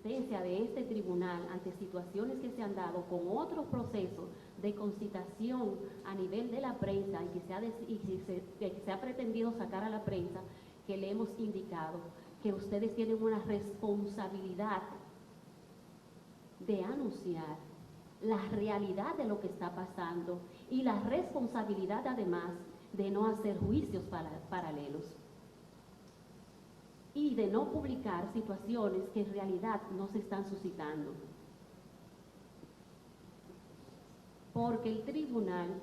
insistencia de este tribunal ante situaciones que se han dado con otros procesos de concitación a nivel de la prensa y que se ha pretendido sacar a la prensa, que le hemos indicado que ustedes tienen una responsabilidad de anunciar la realidad de lo que está pasando y la responsabilidad además de no hacer juicios paralelos y de no publicar situaciones que en realidad no se están suscitando. Porque el tribunal,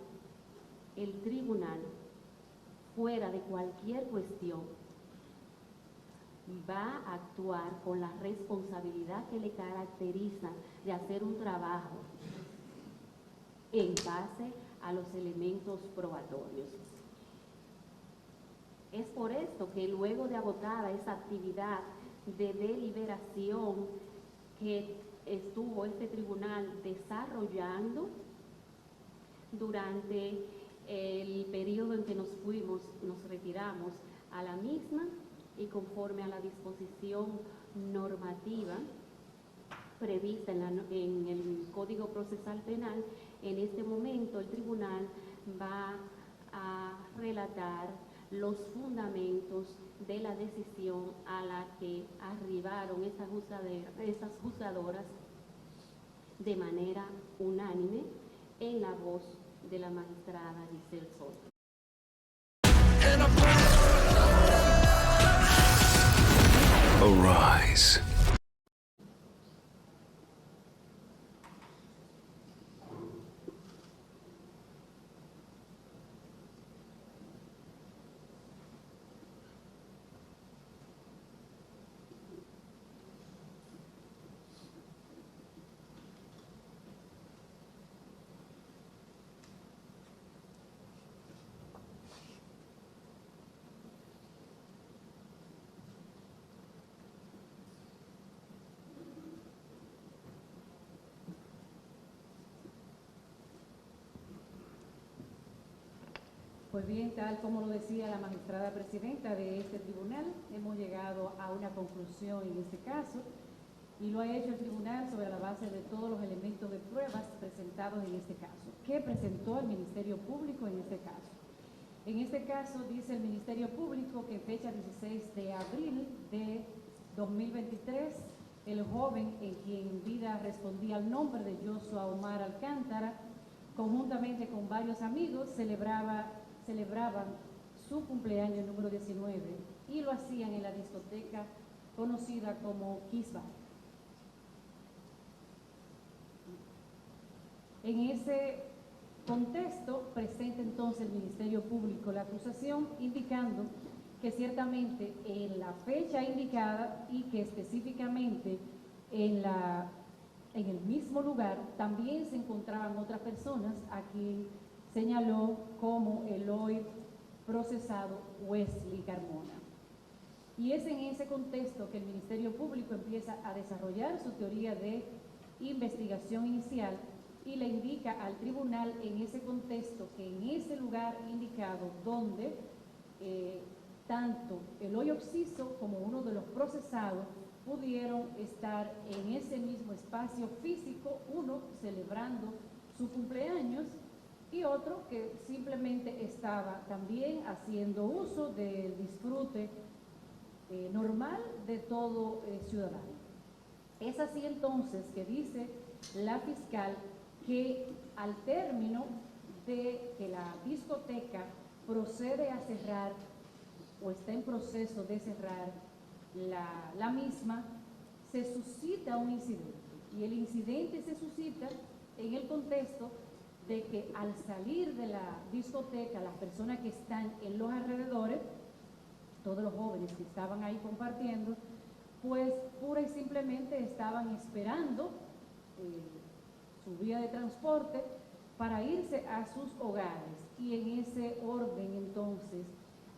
fuera de cualquier cuestión, va a actuar con la responsabilidad que le caracteriza de hacer un trabajo en base a los elementos probatorios. Es por esto que luego de agotada esa actividad de deliberación que estuvo este tribunal desarrollando durante el periodo en que nos retiramos a la misma, y conforme a la disposición normativa prevista en el Código Procesal Penal, en este momento el tribunal va a relatar los fundamentos de la decisión a la que arribaron estas juzgadoras de manera unánime en la voz de la magistrada Giselle Soto. Arise. Pues bien, tal como lo decía la magistrada presidenta de este tribunal, hemos llegado a una conclusión en este caso, y lo ha hecho el tribunal sobre la base de todos los elementos de pruebas presentados en este caso. ¿Qué presentó el Ministerio Público en este caso? En este caso dice el Ministerio Público que en fecha 16 de abril de 2023, el joven en quien en vida respondía al nombre de Joshua Omar Alcántara, conjuntamente con varios amigos, celebraban su cumpleaños número 19 y lo hacían en la discoteca conocida como Kiss Bar. En ese contexto presenta entonces el Ministerio Público la acusación, indicando que ciertamente en la fecha indicada y que específicamente en el mismo lugar también se encontraban otras personas a quien señaló como el hoy procesado Wesley Carmona. Y es en ese contexto que el Ministerio Público empieza a desarrollar su teoría de investigación inicial y le indica al tribunal en ese contexto que en ese lugar indicado donde tanto el hoy occiso como uno de los procesados pudieron estar en ese mismo espacio físico, uno celebrando su cumpleaños y otro que simplemente estaba también haciendo uso del disfrute normal de todo ciudadano. Es así entonces que dice la fiscal que al término de que la discoteca procede a cerrar o está en proceso de cerrar la misma, se suscita un incidente. Y el incidente se suscita en el contexto de que al salir de la discoteca, las personas que están en los alrededores, todos los jóvenes que estaban ahí compartiendo, pues pura y simplemente estaban esperando su vía de transporte para irse a sus hogares. Y en ese orden entonces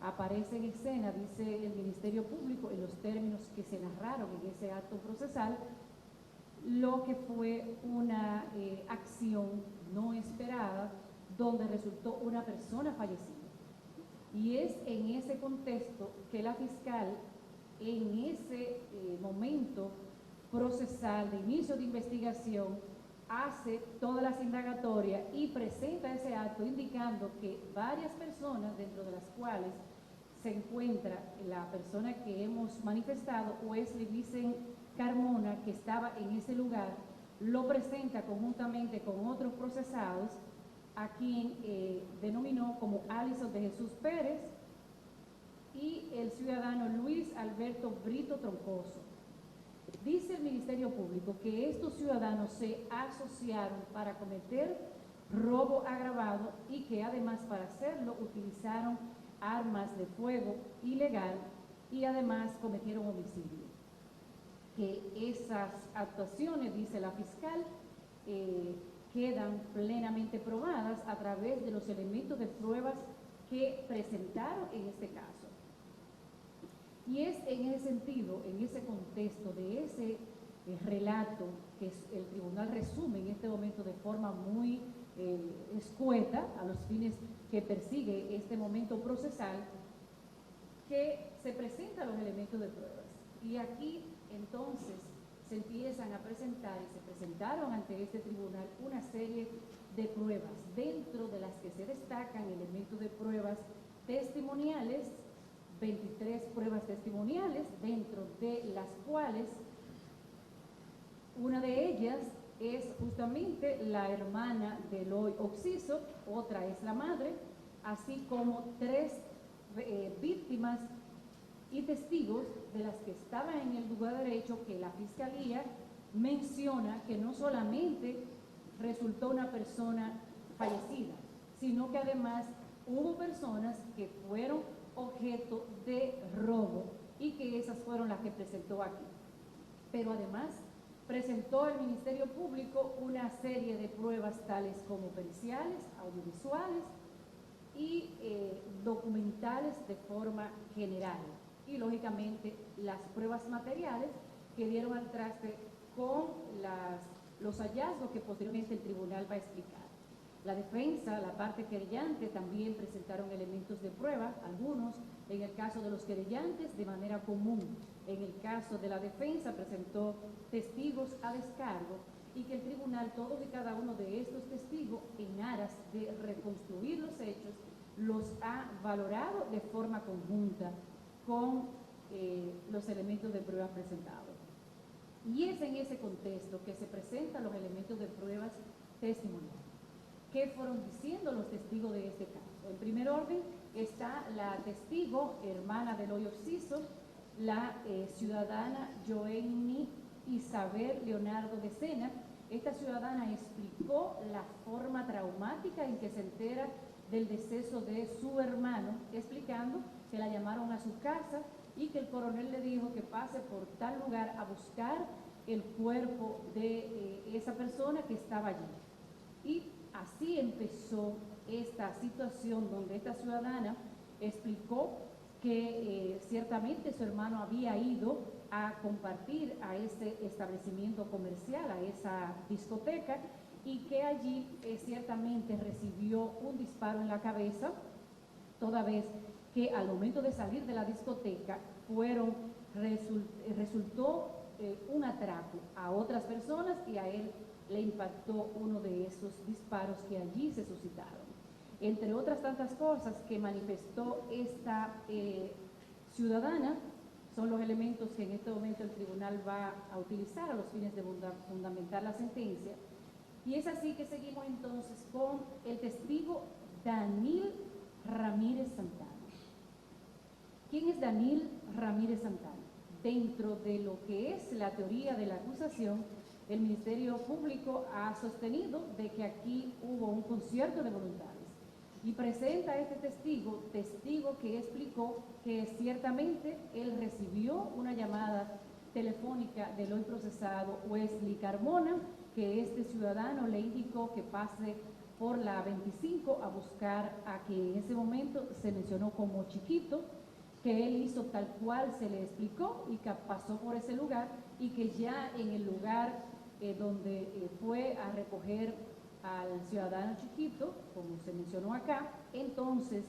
aparece en escena, dice el Ministerio Público, en los términos que se narraron en ese acto procesal, lo que fue una acción no esperada donde resultó una persona fallecida. Y es en ese contexto que la fiscal en ese momento procesal de inicio de investigación hace todas las indagatorias y presenta ese acto indicando que varias personas, dentro de las cuales se encuentra la persona que hemos manifestado, Wesley Vicen Carmona, que estaba en ese lugar, lo presenta conjuntamente con otros procesados, a quien denominó como Alison de Jesús Pérez y el ciudadano Luis Alberto Brito Troncoso. Dice el Ministerio Público que estos ciudadanos se asociaron para cometer robo agravado y que además para hacerlo utilizaron armas de fuego ilegal y además cometieron homicidio. Que esas actuaciones, dice la fiscal, quedan plenamente probadas a través de los elementos de pruebas que presentaron en este caso. Y es en ese sentido, en ese contexto de ese relato que el tribunal resume en este momento de forma muy escueta a los fines que persigue este momento procesal, que se presentan los elementos de pruebas. Y aquí entonces se empiezan a presentar y se presentaron ante este tribunal una serie de pruebas, dentro de las que se destacan elementos de pruebas testimoniales, 23 pruebas testimoniales, dentro de las cuales una de ellas es justamente la hermana de Eloy Oxiso, otra es la madre, así como 3 víctimas y testigos de las que estaban en el lugar derecho, que la Fiscalía menciona que no solamente resultó una persona fallecida, sino que además hubo personas que fueron objeto de robo y que esas fueron las que presentó aquí. Pero además presentó el Ministerio Público una serie de pruebas tales como periciales, audiovisuales y documentales de forma general. Y lógicamente las pruebas materiales que dieron al traste con los hallazgos que posteriormente el tribunal va a explicar. La defensa, la parte querellante, también presentaron elementos de prueba, algunos en el caso de los querellantes de manera común. En el caso de la defensa presentó testigos a descargo y que el tribunal, todos y cada uno de estos testigos, en aras de reconstruir los hechos, los ha valorado de forma conjunta con los elementos de prueba presentados. Y es en ese contexto que se presentan los elementos de pruebas testimoniales. ¿Qué fueron diciendo los testigos de este caso? En primer orden está la testigo, hermana del Eloy Oxiso, la ciudadana Joenny Isabel Leonardo de Sena. Esta ciudadana explicó la forma traumática en que se entera del deceso de su hermano, explicando que la llamaron a su casa y que el coronel le dijo que pase por tal lugar a buscar el cuerpo de esa persona que estaba allí. Y así empezó esta situación donde esta ciudadana explicó que ciertamente su hermano había ido a compartir a ese establecimiento comercial, a esa discoteca, y que allí ciertamente recibió un disparo en la cabeza, toda vez que al momento de salir de la discoteca resultó un atraco a otras personas y a él le impactó uno de esos disparos que allí se suscitaron. Entre otras tantas cosas que manifestó esta ciudadana, son los elementos que en este momento el tribunal va a utilizar a los fines de fundamentar la sentencia. Y es así que seguimos entonces con el testigo Daniel Ramírez Santana. ¿Quién es Daniel Ramírez Santana? Dentro de lo que es la teoría de la acusación, el Ministerio Público ha sostenido de que aquí hubo un concierto de voluntades y presenta a este testigo que explicó que ciertamente él recibió una llamada telefónica del hoy procesado Wesley Carmona, que este ciudadano le indicó que pase por la 25 a buscar a quien en ese momento se mencionó como Chiquito, que él hizo tal cual se le explicó y que pasó por ese lugar y que ya en el lugar donde fue a recoger al ciudadano Chiquito, como se mencionó acá, entonces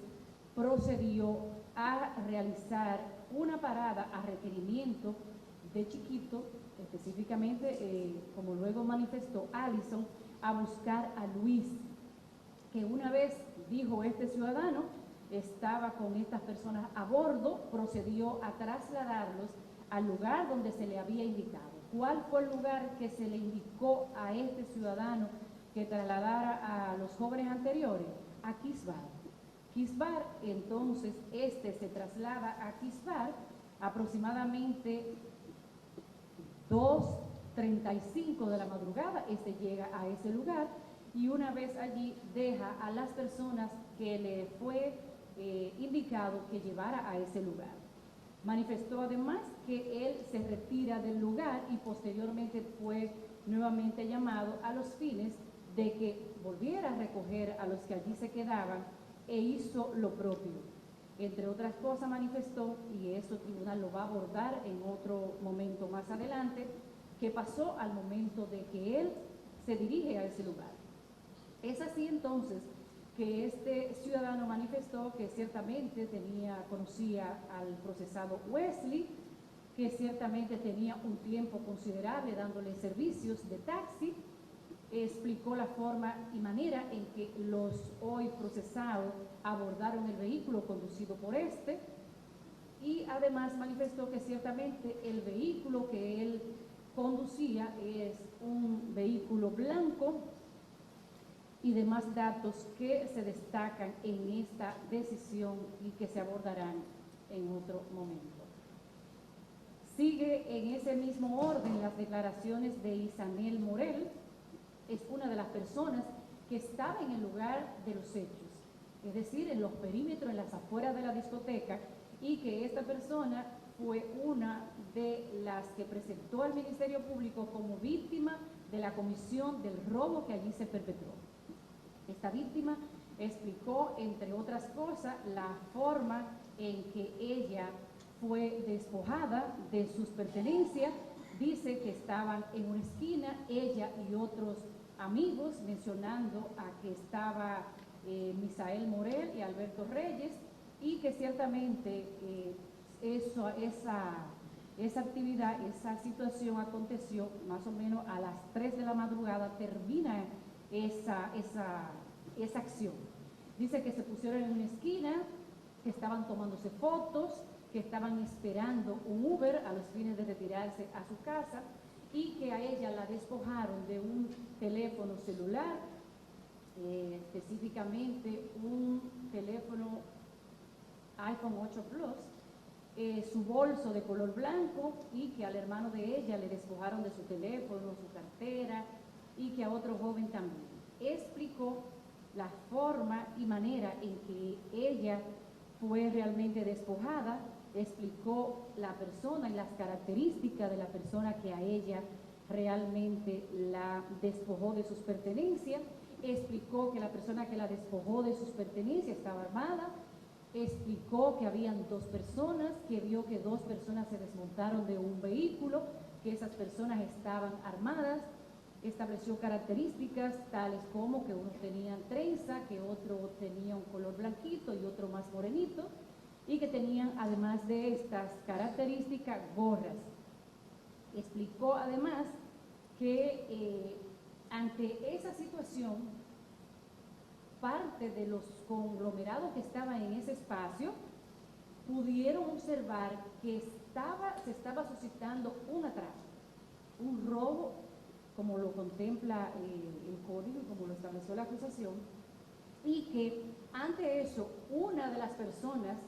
procedió a realizar una parada a requerimiento de Chiquito específicamente, como luego manifestó Allison, a buscar a Luis, que una vez, dijo este ciudadano, estaba con estas personas a bordo, procedió a trasladarlos al lugar donde se le había indicado. ¿Cuál fue el lugar que se le indicó a este ciudadano que trasladara a los jóvenes anteriores? A Kisbar. Kisbar, entonces, se traslada a Kisbar aproximadamente 2:35 de la madrugada, llega a ese lugar y una vez allí deja a las personas que le fue indicado que llevara a ese lugar. Manifestó además que él se retira del lugar y posteriormente fue nuevamente llamado a los fines de que volviera a recoger a los que allí se quedaban e hizo lo propio. Entre otras cosas manifestó, y eso el tribunal lo va a abordar en otro momento más adelante, que pasó al momento de que él se dirige a ese lugar. Es así entonces que este ciudadano manifestó que ciertamente conocía al procesado Wesley, que ciertamente tenía un tiempo considerable dándole servicios de taxi, explicó la forma y manera en que los hoy procesados abordaron el vehículo conducido por y además manifestó que ciertamente el vehículo que él conducía es un vehículo blanco y demás datos que se destacan en esta decisión y que se abordarán en otro momento. Sigue en ese mismo orden las declaraciones de Isanel Morel, es una de las personas que estaba en el lugar de los hechos, es decir, en los perímetros, en las afueras de la discoteca, y que esta persona fue una de las que presentó al Ministerio Público como víctima de la comisión del robo que allí se perpetró. Esta víctima explicó, entre otras cosas, la forma en que ella fue despojada de sus pertenencias. Dice que estaban en una esquina, ella y otros amigos, mencionando a que estaba Misael Morel y Alberto Reyes, y que ciertamente esa actividad, esa situación aconteció más o menos a las 3 de la madrugada, termina esa acción. Dice que se pusieron en una esquina, que estaban tomándose fotos, que estaban esperando un Uber a los fines de retirarse a su casa y que a ella la despojaron de un teléfono celular, específicamente un teléfono iPhone 8 Plus, su bolso de color blanco, y que al hermano de ella le despojaron de su teléfono, su cartera, y que a otro joven también. Explicó la forma y manera en que ella fue realmente despojada, explicó la persona y las características de la persona que a ella realmente la despojó de sus pertenencias, explicó que la persona que la despojó de sus pertenencias estaba armada, explicó que habían 2 personas, que vio que 2 personas se desmontaron de un vehículo, que esas personas estaban armadas, estableció características tales como que unos tenían trenza, que otro tenía un color blanquito y otro más morenito, y que tenían además de estas características gorras. Explicó además que ante esa situación, parte de los conglomerados que estaban en ese espacio pudieron observar que se estaba suscitando un atraco, un robo, como lo contempla el código y como lo estableció la acusación, y que ante eso una de las personas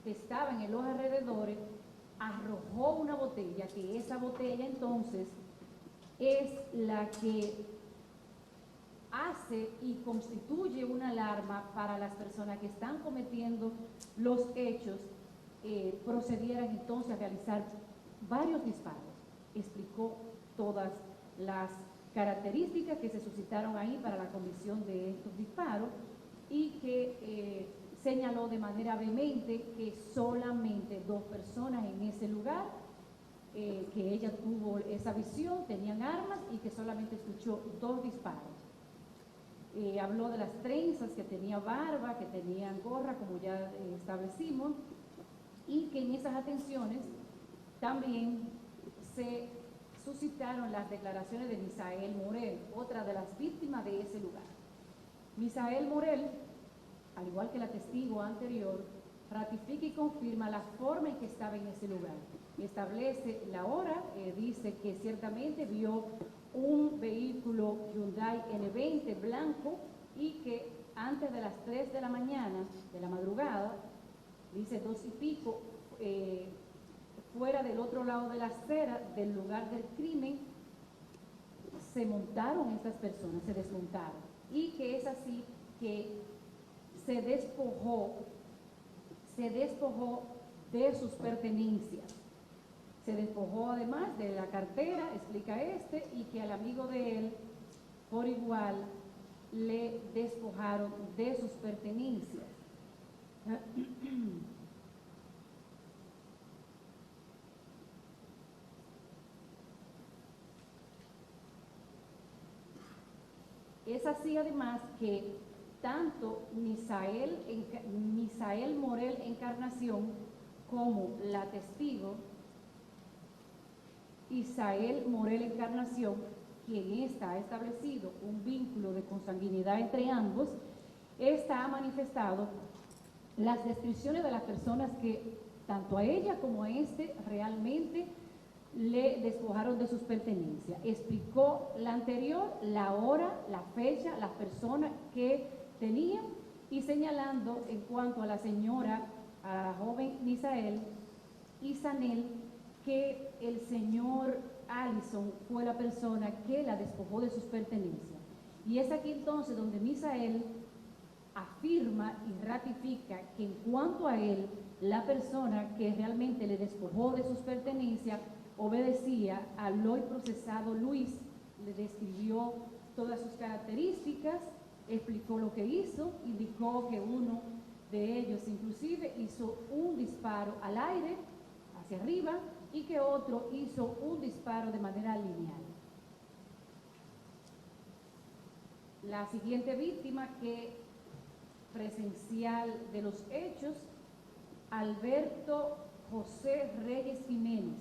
que estaba en los alrededores arrojó una botella, que esa botella entonces es la que hace y constituye una alarma para las personas que están cometiendo los hechos, procedieran entonces a realizar varios disparos. Explicó todas las características que se suscitaron ahí para la comisión de estos disparos y que señaló de manera vehemente que solamente 2 personas en ese lugar, que ella tuvo esa visión, tenían armas y que solamente escuchó 2 disparos. Habló de las trenzas, que tenía barba, que tenían gorra, como ya establecimos, y que en esas atenciones también se suscitaron las declaraciones de Misael Morel, otra de las víctimas de ese lugar. Misael Morel, al igual que la testigo anterior, ratifica y confirma la forma en que estaba en ese lugar. Establece la hora, dice que ciertamente vio un vehículo Hyundai N20 blanco y que antes de las 3 de la mañana, de la madrugada, dice 2 y pico, fuera del otro lado de la acera, del lugar del crimen, se montaron estas personas, se desmontaron. Y que es así que se despojó de sus pertenencias. Se despojó además de la cartera, explica y que al amigo de él, por igual, le despojaron de sus pertenencias. Es así además que tanto Misael Morel Encarnación como la testigo Isael Morel Encarnación, quien ha establecido un vínculo de consanguinidad entre ambos, ha manifestado las descripciones de las personas que tanto a ella como a realmente le despojaron de sus pertenencias. Explicó la anterior, la hora, la fecha, las personas que tenían y señalando en cuanto a la señora, a la joven Misael Isanel, que el señor Allison fue la persona que la despojó de sus pertenencias. Y es aquí entonces donde Misael afirma y ratifica que en cuanto a él, la persona que realmente le despojó de sus pertenencias obedecía al hoy procesado Luis, le describió todas sus características, explicó lo que hizo, indicó que uno de ellos inclusive hizo un disparo al aire, hacia arriba, y que otro hizo un disparo de manera lineal. La siguiente víctima que presencial de los hechos, Alberto José Reyes Jiménez.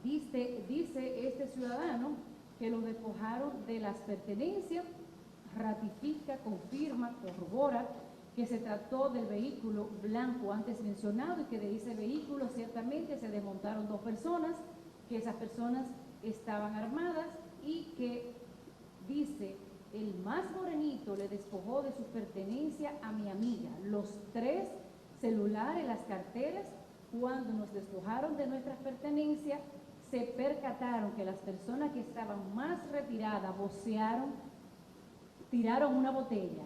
Dice este ciudadano que lo despojaron de las pertenencias, ratifica, confirma, corrobora que se trató del vehículo blanco antes mencionado y que de ese vehículo ciertamente se desmontaron 2 personas, que esas personas estaban armadas y que, dice, el más morenito le despojó de sus pertenencias a mi amiga, los 3 celulares, las carteras. Cuando nos despojaron de nuestras pertenencias, se percataron que las personas que estaban más retiradas vocearon, tiraron una botella.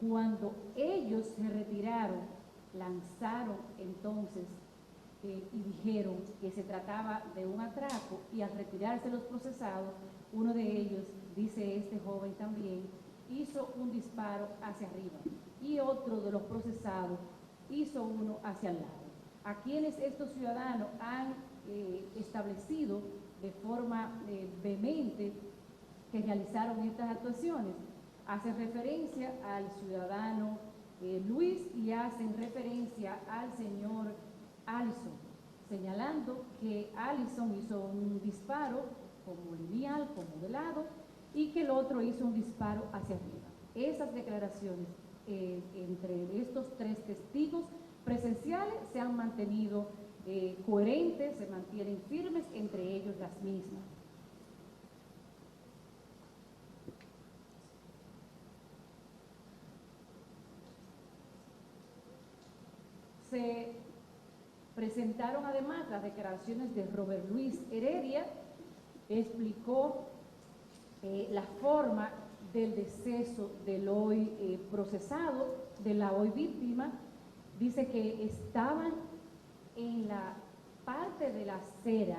Cuando ellos se retiraron, lanzaron entonces y dijeron que se trataba de un atraco, y al retirarse los procesados, uno de ellos, dice este joven también, hizo un disparo hacia arriba y otro de los procesados hizo uno hacia el lado. A quienes estos ciudadanos han establecido de forma vehemente que realizaron estas actuaciones, hacen referencia al ciudadano Luis y hacen referencia al señor Allison, señalando que Allison hizo un disparo como lineal, como de lado, y que el otro hizo un disparo hacia arriba. Esas declaraciones entre estos 3 testigos presenciales se han mantenido coherentes, se mantienen firmes, entre ellos las mismas. Se presentaron además las declaraciones de Robert Luis Heredia, explicó la forma del deceso del hoy procesado, de la hoy víctima. Dice que estaban en la parte de la acera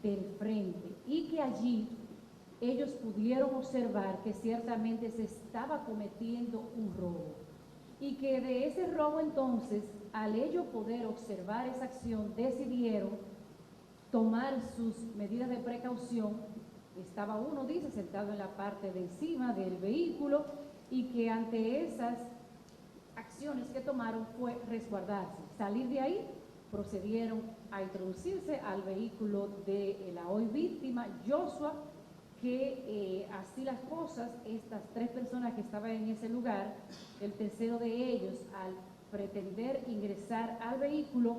del frente y que allí ellos pudieron observar que ciertamente se estaba cometiendo un robo, y que de ese robo entonces, al ellos poder observar esa acción, decidieron tomar sus medidas de precaución. Estaba uno, dice, sentado en la parte de encima del vehículo, y que ante esas acciones que tomaron fue resguardarse. Salir de ahí, procedieron a introducirse al vehículo de la hoy víctima, Joshua, que así las cosas, estas 3 personas que estaban en ese lugar, el tercero de ellos, al pretender ingresar al vehículo,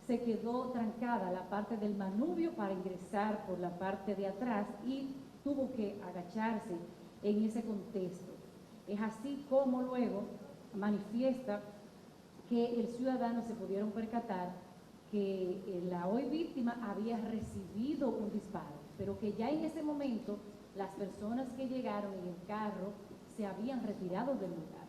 se quedó trancada la parte del manubrio para ingresar por la parte de atrás y tuvo que agacharse en ese contexto. Es así como luego manifiesta que el ciudadano se pudieron percatar que la hoy víctima había recibido un disparo, pero que ya en ese momento las personas que llegaron en el carro se habían retirado del lugar.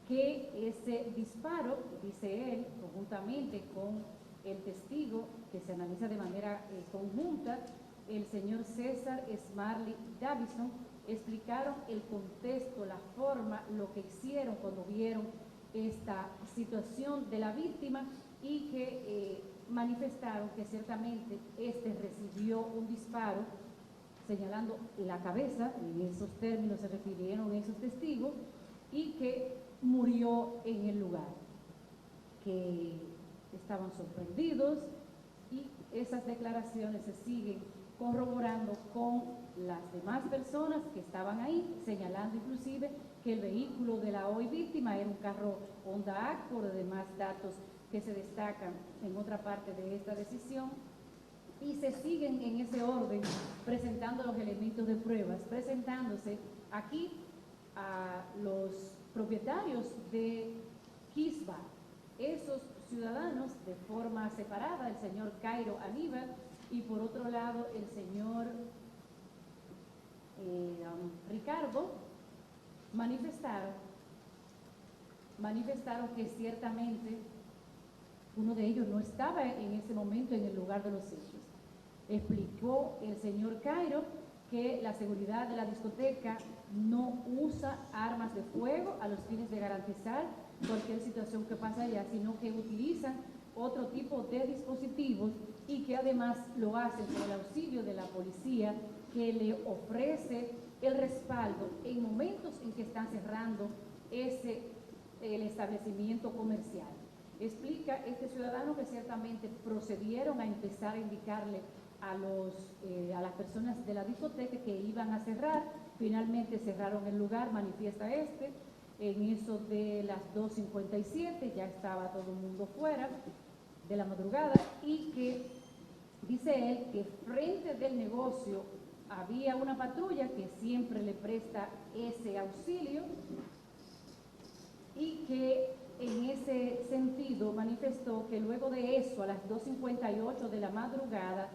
Que ese disparo, dice él, conjuntamente con el testigo, que se analiza de manera conjunta, el señor César Smalley Davison, explicaron el contexto, la forma, lo que hicieron cuando vieron esta situación de la víctima y que manifestaron que ciertamente este recibió un disparo señalando la cabeza, en esos términos se refirieron esos testigos, y que murió en el lugar, que estaban sorprendidos, y esas declaraciones se siguen corroborando con las demás personas que estaban ahí, señalando inclusive que el vehículo de la hoy víctima era un carro Honda Accord, además datos que se destacan en otra parte de esta decisión, y se siguen en ese orden presentando los elementos de pruebas, presentándose aquí a los propietarios de Kisba, esos ciudadanos de forma separada, el señor Cairo Aníbal y por otro lado el señor Ricardo, manifestaron que ciertamente uno de ellos no estaba en ese momento en el lugar de los hechos. Explicó el señor Cairo que la seguridad de la discoteca no usa armas de fuego a los fines de garantizar cualquier situación que pasa allá, sino que utilizan otro tipo de dispositivos y que además lo hacen con el auxilio de la policía, que le ofrece el respaldo en momentos en que están cerrando el establecimiento comercial. Explica este ciudadano que ciertamente procedieron a empezar a indicarle a las personas de la discoteca que iban a cerrar, finalmente cerraron el lugar, manifiesta en eso de las 2:57, ya estaba todo el mundo fuera de la madrugada, y que dice él que frente del negocio había una patrulla que siempre le presta ese auxilio y que en ese sentido manifestó que luego de eso, a las 2:58 de la madrugada,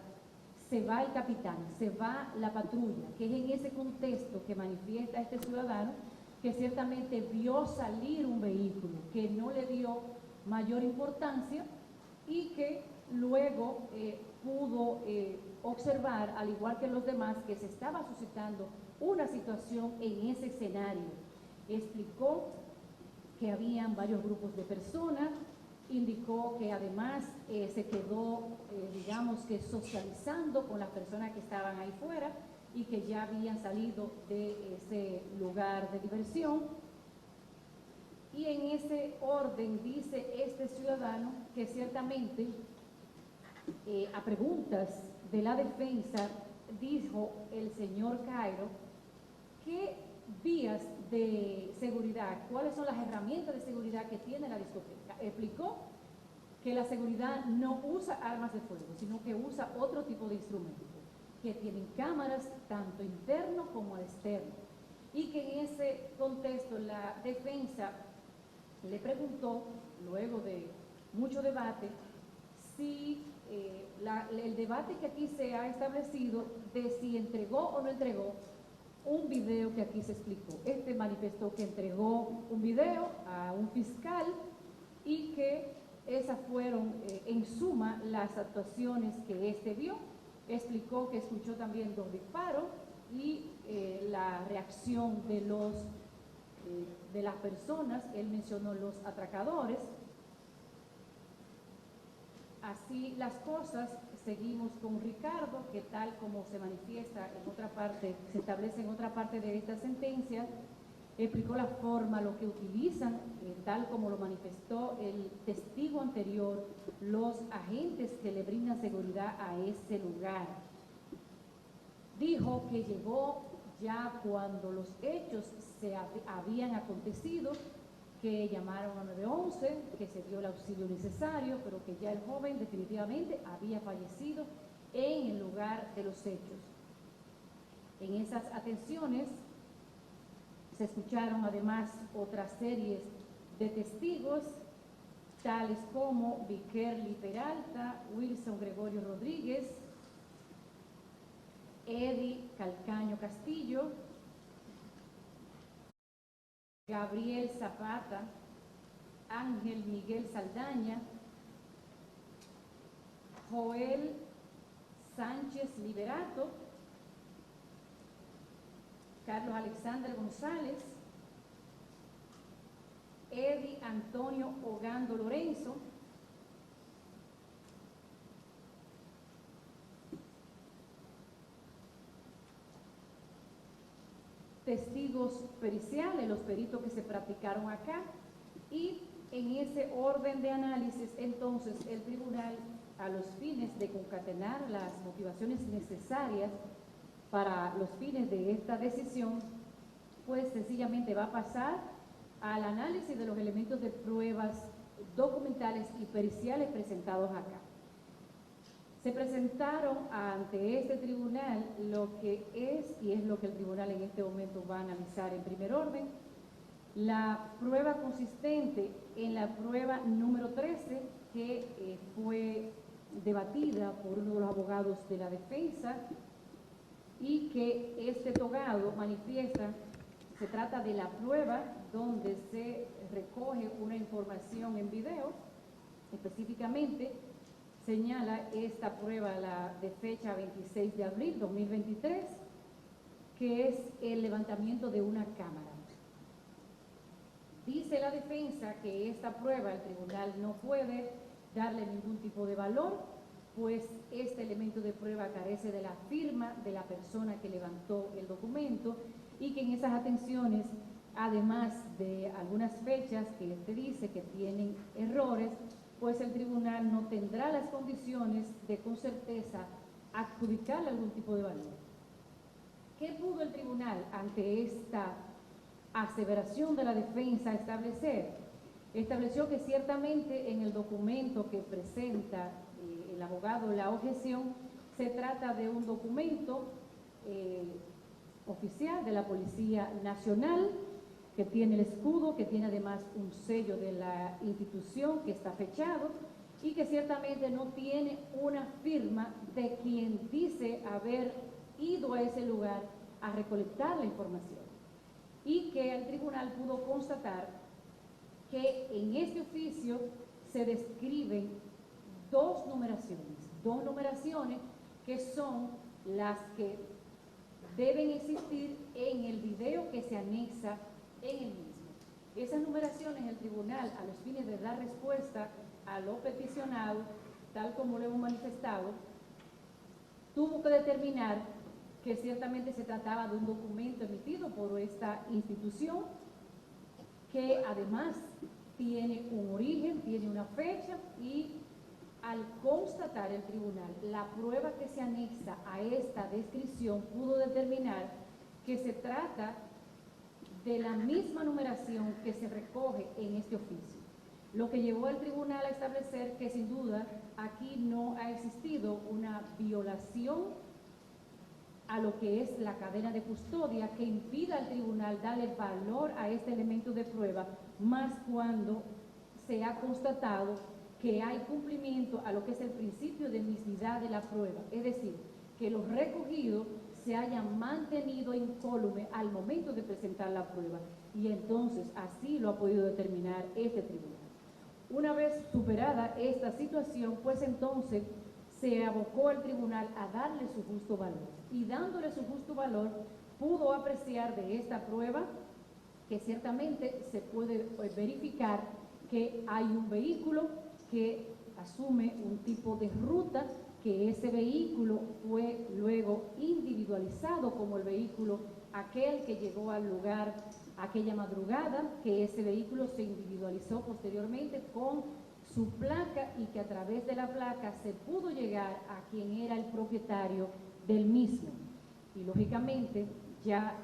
se va el capitán, se va la patrulla, que es en ese contexto que manifiesta este ciudadano que ciertamente vio salir un vehículo, que no le dio mayor importancia y que luego pudo observar, al igual que los demás, que se estaba suscitando una situación en ese escenario. Explicó que habían varios grupos de personas, indicó que además se quedó, digamos que socializando con las personas que estaban ahí fuera y que ya habían salido de ese lugar de diversión. Y en ese orden dice este ciudadano que ciertamente a preguntas de la defensa dijo el señor Cairo qué vías de seguridad, cuáles son las herramientas de seguridad que tiene la discoteca. Explicó que la seguridad no usa armas de fuego, sino que usa otro tipo de instrumentos, que tienen cámaras tanto interno como externo, y que en ese contexto la defensa le preguntó, luego de mucho debate, si el debate que aquí se ha establecido de si entregó o no entregó un video que aquí se explicó. Este manifestó que entregó un video a un fiscal y que esas fueron en suma las actuaciones que este vio. Explicó que escuchó también 2 disparos y la reacción de las personas. Él mencionó los atracadores. Así las cosas, seguimos con Ricardo, que tal como se manifiesta en otra parte, se establece en otra parte de esta sentencia, explicó la forma, lo que utilizan, tal como lo manifestó el testigo anterior, los agentes que le brindan seguridad a ese lugar. Dijo que llegó ya cuando los hechos se habían acontecido, que llamaron a 911, que se dio el auxilio necesario, pero que ya el joven definitivamente había fallecido en el lugar de los hechos. En esas atenciones se escucharon además otras series de testigos, tales como Vikerly Peralta, Wilson Gregorio Rodríguez, Eddie Calcaño Castillo, Gabriel Zapata, Ángel Miguel Saldaña, Joel Sánchez Liberato, Carlos Alexander González, Eddie Antonio Ogando Lorenzo, testigos periciales, los peritos que se practicaron acá, y en ese orden de análisis, entonces, el tribunal, a los fines de concatenar las motivaciones necesarias para los fines de esta decisión, pues sencillamente va a pasar al análisis de los elementos de pruebas documentales y periciales presentados acá. Se presentaron ante este tribunal lo que es, y es lo que el tribunal en este momento va a analizar en primer orden, la prueba consistente en la prueba número 13, que fue debatida por uno de los abogados de la defensa, y que este togado manifiesta, se trata de la prueba donde se recoge una información en video, específicamente señala esta prueba de fecha 26 de abril 2023, que es el levantamiento de una cámara. Dice la defensa que esta prueba el tribunal no puede darle ningún tipo de valor, pues este elemento de prueba carece de la firma de la persona que levantó el documento, y que en esas atenciones, además de algunas fechas que este dice que tienen errores, pues el tribunal no tendrá las condiciones de con certeza adjudicarle algún tipo de valor. ¿Qué pudo el tribunal ante esta aseveración de la defensa establecer? Estableció que ciertamente en el documento que presenta el abogado la objeción, se trata de un documento oficial de la Policía Nacional, que tiene el escudo, que tiene además un sello de la institución que está fechado, y que ciertamente no tiene una firma de quien dice haber ido a ese lugar a recolectar la información, y que el tribunal pudo constatar que en este oficio se describen dos numeraciones que son las que deben existir en el video que se anexa en el mismo. Esas numeraciones el tribunal, a los fines de dar respuesta a lo peticionado, tal como lo hemos manifestado, tuvo que determinar que ciertamente se trataba de un documento emitido por esta institución, que además tiene un origen, tiene una fecha, y al constatar el tribunal la prueba que se anexa a esta descripción, pudo determinar que se trata de la misma numeración que se recoge en este oficio, lo que llevó al tribunal a establecer que sin duda aquí no ha existido una violación a lo que es la cadena de custodia que impida al tribunal darle valor a este elemento de prueba, más cuando se ha constatado que hay cumplimiento a lo que es el principio de mismidad de la prueba, es decir, que lo recogido se haya mantenido incólume al momento de presentar la prueba, y entonces así lo ha podido determinar este tribunal. Una vez superada esta situación, pues entonces se abocó el tribunal a darle su justo valor, y dándole su justo valor pudo apreciar de esta prueba que ciertamente se puede verificar que hay un vehículo que asume un tipo de ruta, que ese vehículo fue luego individualizado como el vehículo aquel que llegó al lugar aquella madrugada, que ese vehículo se individualizó posteriormente con su placa y que a través de la placa se pudo llegar a quien era el propietario del mismo. Y lógicamente ya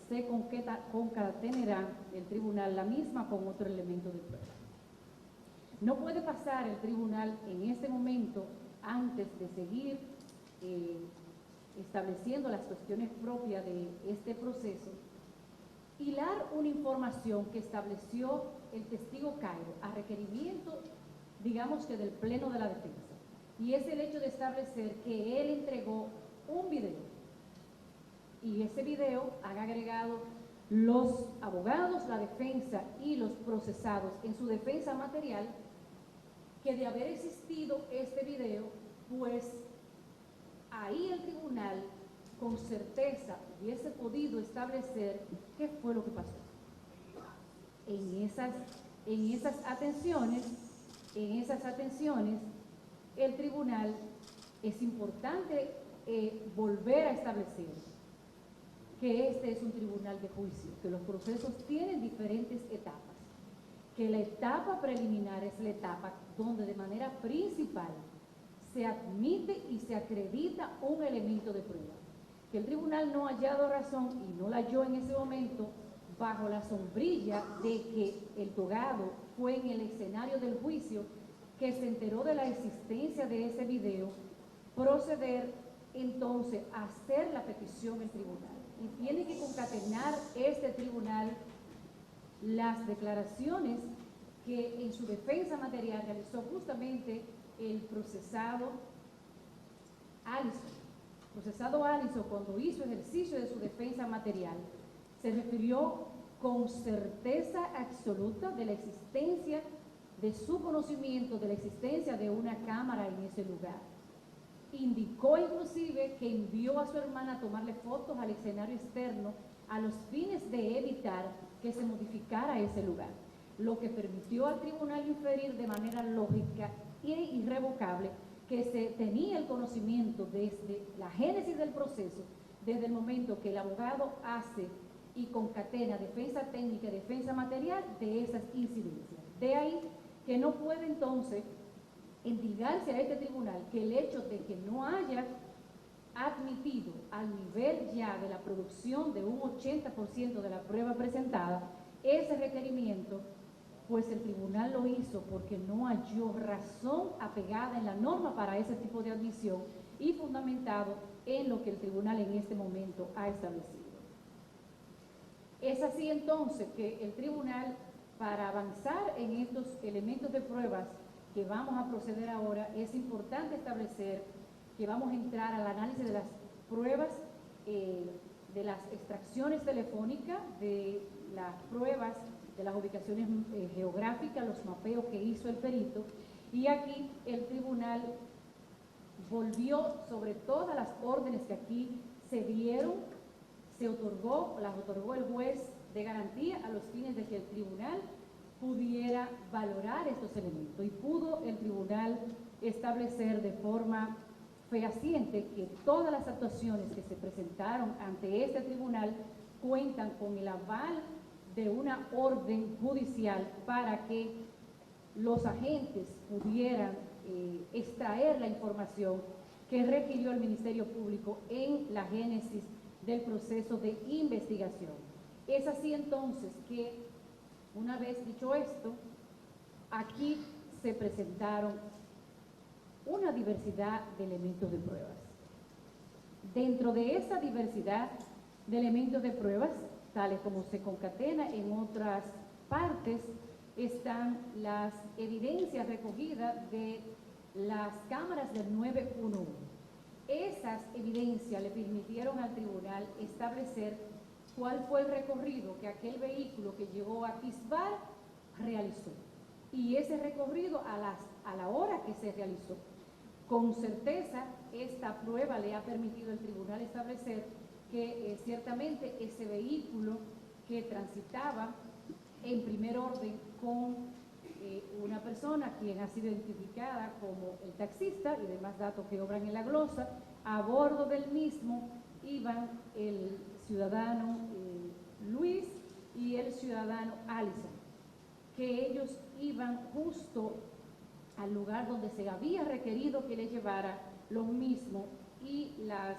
se concatenará el tribunal la misma con otro elemento de prueba. No puede pasar el tribunal en este momento, antes de seguir estableciendo las cuestiones propias de este proceso, hilar una información que estableció el testigo Cairo a requerimiento, digamos que del Pleno de la Defensa, y es el hecho de establecer que él entregó un video, y ese video han agregado los abogados, la defensa y los procesados en su defensa material, que de haber existido este video, pues ahí el tribunal con certeza hubiese podido establecer qué fue lo que pasó. En esas atenciones, el tribunal, es importante volver a establecer que este es un tribunal de juicio, que los procesos tienen diferentes etapas, que la etapa preliminar es la etapa donde de manera principal se admite y se acredita un elemento de prueba. Que el tribunal no ha hallado razón y no la halló en ese momento, bajo la sombrilla de que el togado fue en el escenario del juicio que se enteró de la existencia de ese video, proceder entonces a hacer la petición en tribunal. Y tiene que concatenar este tribunal las declaraciones que en su defensa material realizó justamente el procesado Allison. El procesado Allison, cuando hizo ejercicio de su defensa material, se refirió con certeza absoluta de la existencia, de su conocimiento de la existencia de una cámara en ese lugar. Indicó inclusive que envió a su hermana a tomarle fotos al escenario externo a los fines de evitar que se modificara ese lugar, lo que permitió al tribunal inferir de manera lógica e irrevocable que se tenía el conocimiento desde la génesis del proceso, desde el momento que el abogado hace y concatena defensa técnica y defensa material de esas incidencias. De ahí que no puede entonces endilgarse a este tribunal que el hecho de que no haya admitido al nivel ya de la producción de un 80% de la prueba presentada, ese requerimiento, pues el tribunal lo hizo porque no halló razón apegada en la norma para ese tipo de admisión y fundamentado en lo que el tribunal en este momento ha establecido. Es así entonces que el tribunal, para avanzar en estos elementos de pruebas que vamos a proceder ahora, es importante establecer que vamos a entrar al análisis de las pruebas, de las extracciones telefónicas, de las pruebas de las ubicaciones geográficas, los mapeos que hizo el perito, y aquí el tribunal volvió sobre todas las órdenes que aquí se dieron, las otorgó el juez de garantía a los fines de que el tribunal pudiera valorar estos elementos, y pudo el tribunal establecer de forma fehaciente que todas las actuaciones que se presentaron ante este tribunal cuentan con el aval de una orden judicial para que los agentes pudieran extraer la información que requirió el Ministerio Público en la génesis del proceso de investigación. Es así entonces que, una vez dicho esto, aquí se presentaron una diversidad de elementos de pruebas. Dentro de esa diversidad de elementos de pruebas, tales como se concatena en otras partes, están las evidencias recogidas de las cámaras del 911. Esas evidencias le permitieron al tribunal establecer cuál fue el recorrido que aquel vehículo que llegó a Tisbar realizó. Y ese recorrido a la hora que se realizó. Con certeza, esta prueba le ha permitido al tribunal establecer que ciertamente ese vehículo que transitaba en primer orden con una persona quien ha sido identificada como el taxista y demás datos que obran en la glosa, a bordo del mismo iban el ciudadano Luis y el ciudadano Allison, que ellos iban justo al lugar donde se había requerido que le llevara lo mismo, y las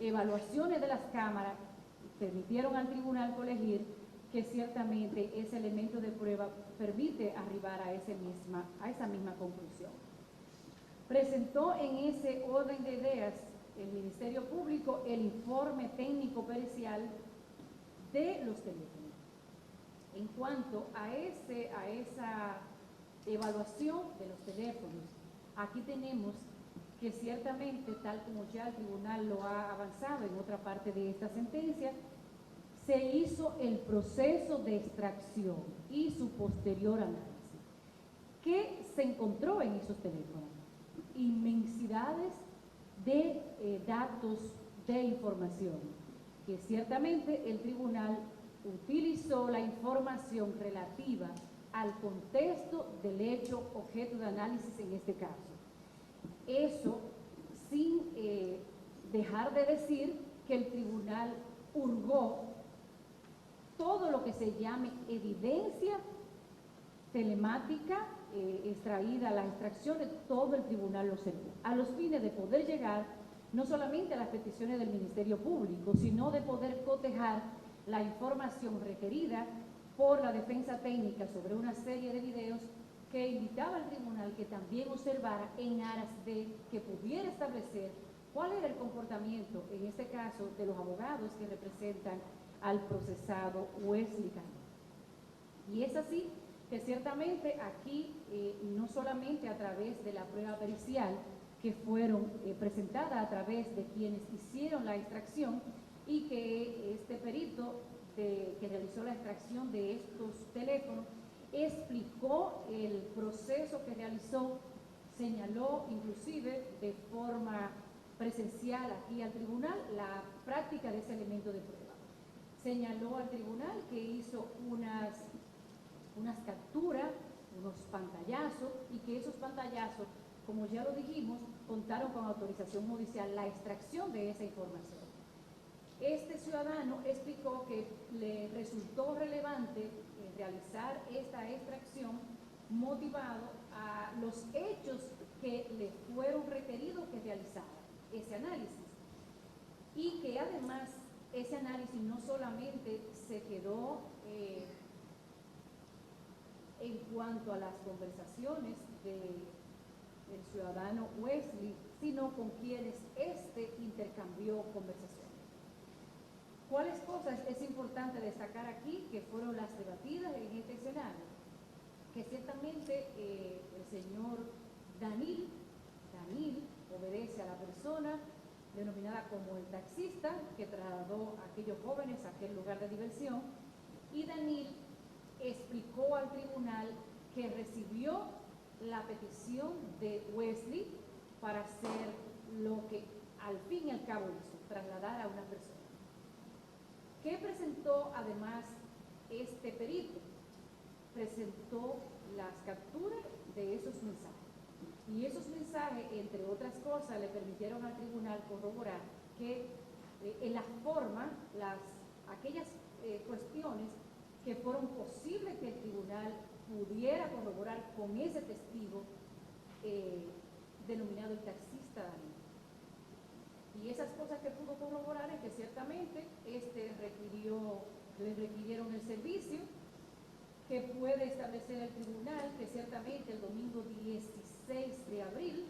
evaluaciones de las cámaras permitieron al tribunal colegir que ciertamente ese elemento de prueba permite arribar a esa misma conclusión. Presentó en ese orden de ideas el Ministerio Público el informe técnico pericial de los teléfonos. En cuanto a esa evaluación de los teléfonos, aquí tenemos que ciertamente, tal como ya el tribunal lo ha avanzado en otra parte de esta sentencia, se hizo el proceso de extracción y su posterior análisis. ¿Qué se encontró en esos teléfonos? Inmensidades de datos, de información, que ciertamente el tribunal utilizó la información relativa al contexto del hecho objeto de análisis en este caso. Eso sin dejar de decir que el tribunal hurgó todo lo que se llame evidencia telemática extraída, la extracción de todo el tribunal lo observó, a los fines de poder llegar no solamente a las peticiones del Ministerio Público, sino de poder cotejar la información requerida por la defensa técnica sobre una serie de videos que invitaba al tribunal que también observara en aras de que pudiera establecer cuál era el comportamiento, en este caso, de los abogados que representan al procesado Wesley Cano. Y es así que ciertamente aquí, no solamente a través de la prueba pericial que fueron presentadas a través de quienes hicieron la extracción, y que este perito que realizó la extracción de estos teléfonos explicó el proceso que realizó, señaló inclusive de forma presencial aquí al tribunal la práctica de ese elemento de prueba. Señaló al tribunal que hizo unas capturas, unos pantallazos, y que esos pantallazos, como ya lo dijimos, contaron con autorización judicial la extracción de esa información. Este ciudadano explicó que le resultó relevante realizar esta extracción motivado a los hechos que le fueron requeridos que realizara ese análisis, y que además ese análisis no solamente se quedó en cuanto a las conversaciones del ciudadano Wesley, sino con quienes intercambió conversaciones. ¿Cuáles cosas es importante destacar aquí que fueron las debatidas en este escenario? Que ciertamente el señor Danil obedece a la persona denominada como el taxista que trasladó a aquellos jóvenes a aquel lugar de diversión, y Danil explicó al tribunal que recibió la petición de Wesley para hacer lo que al fin y al cabo hizo, trasladar a una persona. ¿Qué presentó además este perito? Presentó las capturas de esos mensajes. Y esos mensajes, entre otras cosas, le permitieron al tribunal corroborar que en la forma, aquellas cuestiones que fueron posibles que el tribunal pudiera corroborar con ese testigo denominado el taxista Daniel. Y esas cosas que pudo corroborar es que ciertamente le requirieron el servicio, que puede establecer el tribunal que ciertamente el domingo 16 de abril,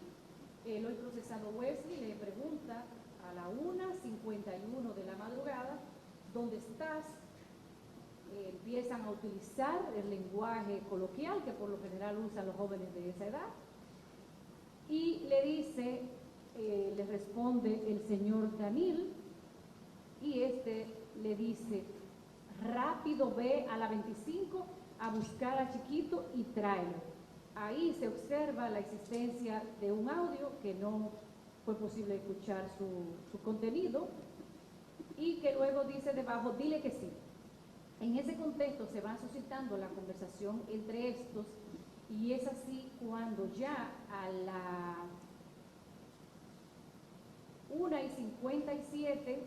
el hoy procesado Wesley le pregunta a la 1:51 de la madrugada, ¿dónde estás? Empiezan a utilizar el lenguaje coloquial que por lo general usan los jóvenes de esa edad, y le dice, le responde el señor Danil, y le dice, rápido ve a la 25 a buscar a Chiquito y tráelo. Ahí se observa la existencia de un audio que no fue posible escuchar su contenido, y que luego dice debajo, dile que sí. En ese contexto se va suscitando la conversación entre estos, y es así cuando ya a la 1:57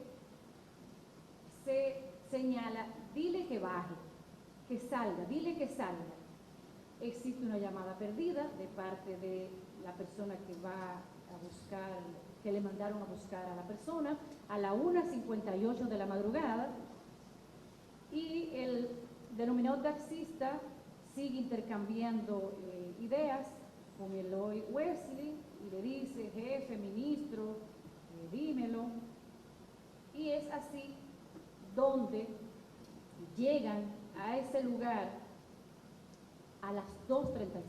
se señala, dile que baje, que salga, dile que salga. Existe una llamada perdida de parte de la persona que va a buscar, que le mandaron a buscar a la persona a la 1:58 de la madrugada, y el denominado taxista sigue intercambiando ideas con Eloy Wesley y le dice, jefe, ministro, dímelo. Y es así donde llegan a ese lugar a las 2:35.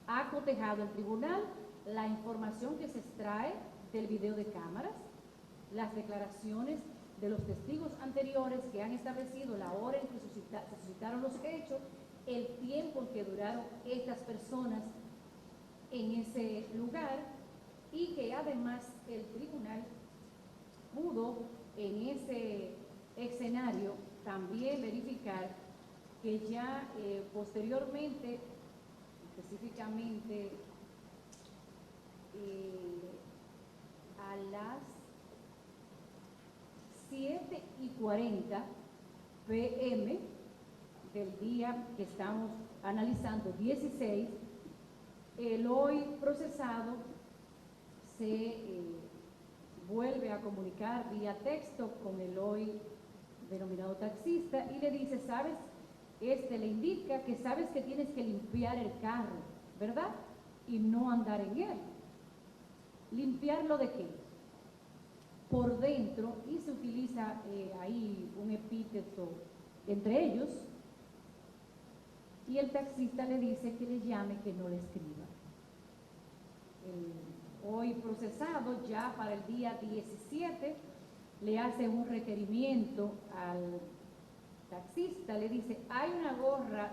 Ha cotejado el tribunal la información que se extrae del video de cámaras, las declaraciones de los testigos anteriores que han establecido la hora en que se suscitaron los hechos, el tiempo en que duraron estas personas en ese lugar, y que además el tribunal pudo en ese escenario también verificar que ya posteriormente, específicamente a las 7:40 p.m. del día que estamos analizando, 16, el hoy procesado se vuelve a comunicar vía texto con el hoy denominado taxista y le dice, ¿sabes? Le indica que sabes que tienes que limpiar el carro, ¿verdad? Y no andar en él. ¿Limpiarlo de qué? Por dentro, y se utiliza ahí un epíteto entre ellos, y el taxista le dice que le llame, que no le escriba. Hoy procesado, ya para el día 17, le hace un requerimiento al taxista, le dice, hay una gorra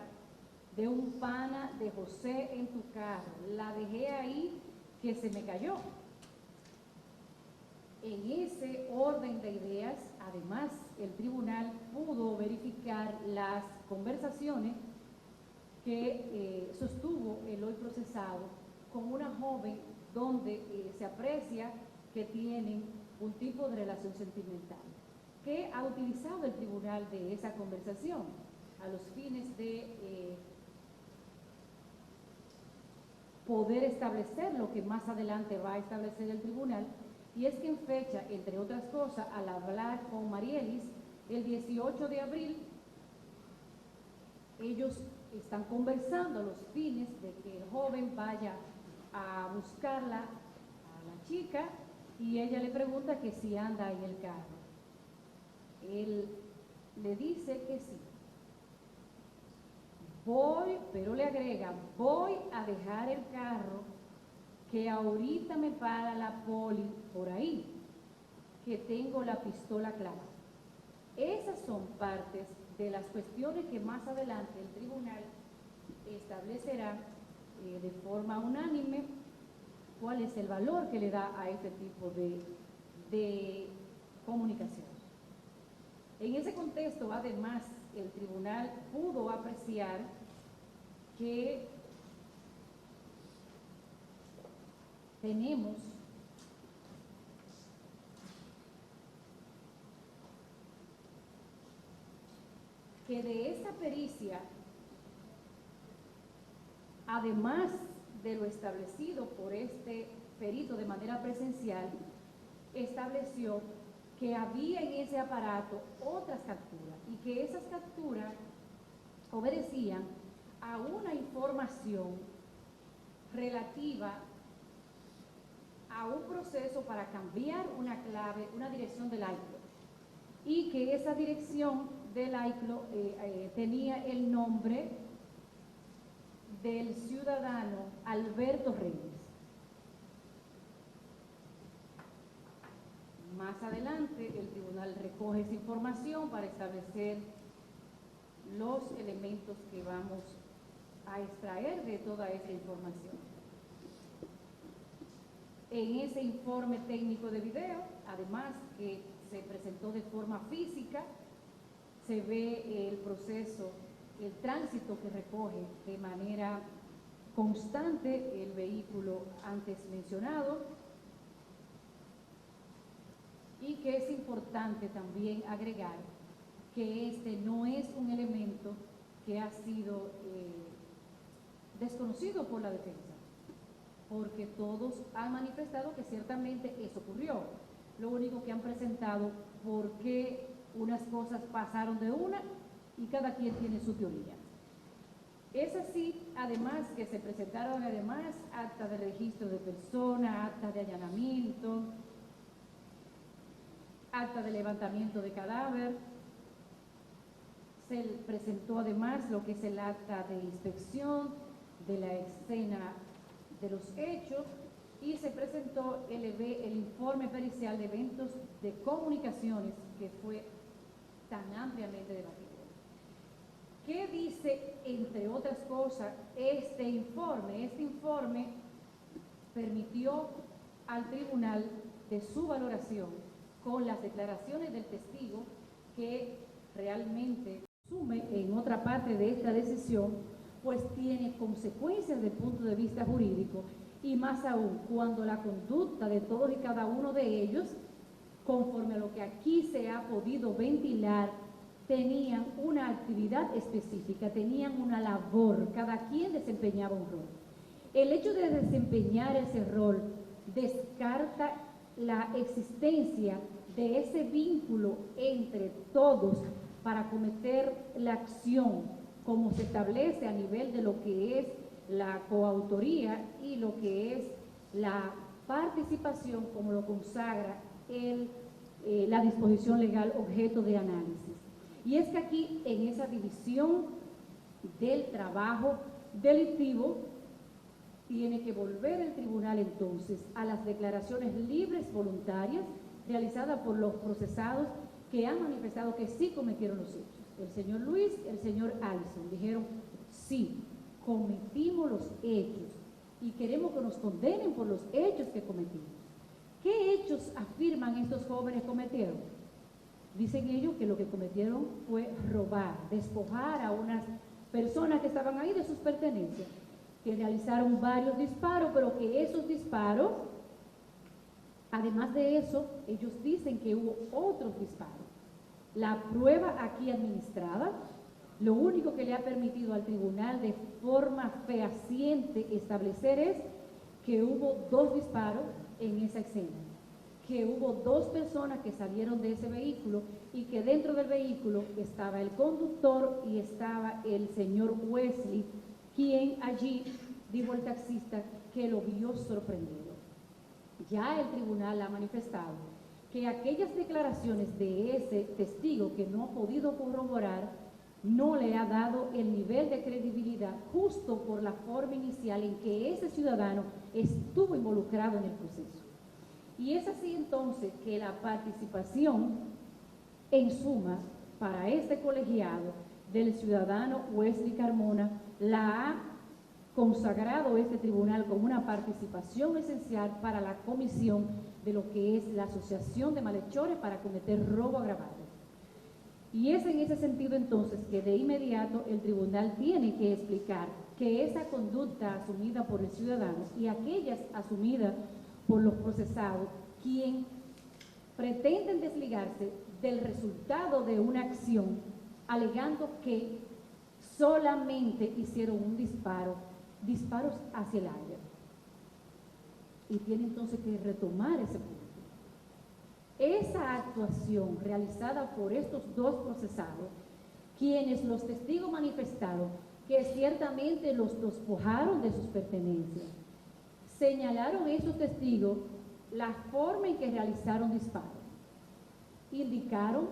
de un pana de José en tu carro, la dejé ahí que se me cayó. En ese orden de ideas, además, el tribunal pudo verificar las conversaciones que sostuvo el hoy procesado con una joven donde se aprecia que tienen un tipo de relación sentimental. ¿Qué ha utilizado el tribunal de esa conversación? A los fines de poder establecer lo que más adelante va a establecer el tribunal, y es que en fecha, entre otras cosas, al hablar con Marielis, el 18 de abril, ellos están conversando a los fines de que el joven vaya a buscarla a la chica, y ella le pregunta que si anda en el carro. Él le dice que sí. Voy, pero le agrega, voy a dejar el carro, que ahorita me para la poli por ahí, que tengo la pistola clavada. Esas son partes de las cuestiones que más adelante el tribunal establecerá de forma unánime cuál es el valor que le da a este tipo de comunicación. En ese contexto, además, el tribunal pudo apreciar que tenemos que de esa pericia, además de lo establecido por este perito de manera presencial, estableció que había en ese aparato otras capturas y que esas capturas obedecían a una información relativa a un proceso para cambiar una clave, una dirección del iCloud, y que esa dirección del iCloud tenía el nombre del ciudadano Alberto Reyes. Más adelante, el tribunal recoge esa información para establecer los elementos que vamos a extraer de toda esa información. En ese informe técnico de video, además que se presentó de forma física, se ve el proceso, el tránsito que recoge de manera constante el vehículo antes mencionado, y que es importante también agregar que este no es un elemento que ha sido desconocido por la defensa, porque todos han manifestado que ciertamente eso ocurrió. Lo único que han presentado por qué unas cosas pasaron de una y cada quien tiene su teoría. Es así, además, que se presentaron acta de registro de persona, acta de allanamiento, acta de levantamiento de cadáver. Se presentó además lo que es el acta de inspección de la escena de los hechos y se presentó el informe pericial de eventos de comunicaciones que fue tan ampliamente debatido. ¿Qué dice, entre otras cosas, este informe? Este informe permitió al tribunal de su valoración con las declaraciones del testigo que realmente sume en otra parte de esta decisión, pues tiene consecuencias desde el punto de vista jurídico y más aún cuando la conducta de todos y cada uno de ellos, conforme a lo que aquí se ha podido ventilar, tenían una actividad específica, tenían una labor, cada quien desempeñaba un rol. El hecho de desempeñar ese rol descarta la existencia de ese vínculo entre todos para cometer la acción como se establece a nivel de lo que es la coautoría y lo que es la participación como lo consagra la disposición legal objeto de análisis. Y es que aquí, en esa división del trabajo delictivo, tiene que volver el tribunal entonces a las declaraciones libres voluntarias realizadas por los procesados que han manifestado que sí cometieron los hechos. El señor Luis, el señor Alison, dijeron sí, cometimos los hechos y queremos que nos condenen por los hechos que cometimos. ¿Qué hechos afirman estos jóvenes cometieron? Dicen ellos que lo que cometieron fue robar, despojar a unas personas que estaban ahí de sus pertenencias, que realizaron varios disparos, pero que esos disparos, además de eso, ellos dicen que hubo otros disparos. La prueba aquí administrada, lo único que le ha permitido al tribunal de forma fehaciente establecer es que hubo 2 disparos en esa escena, que hubo 2 personas que salieron de ese vehículo y que dentro del vehículo estaba el conductor y estaba el señor Wesley, quien allí dijo el taxista que lo vio sorprendido. Ya el tribunal ha manifestado que aquellas declaraciones de ese testigo que no ha podido corroborar no le ha dado el nivel de credibilidad justo por la forma inicial en que ese ciudadano estuvo involucrado en el proceso. Y es así entonces que la participación en suma para este colegiado del ciudadano Wesley Carmona la ha consagrado este tribunal como una participación esencial para la comisión de lo que es la asociación de malhechores para cometer robo agravado. Y es en ese sentido entonces que de inmediato el tribunal tiene que explicar que esa conducta asumida por el ciudadano y aquellas asumidas por los procesados, quien pretenden desligarse del resultado de una acción, alegando que solamente hicieron un disparos hacia el aire. Y tiene entonces que retomar ese punto. Esa actuación realizada por estos 2 procesados, quienes los testigos manifestaron que ciertamente los despojaron de sus pertenencias, señalaron esos testigos la forma en que realizaron disparos, indicaron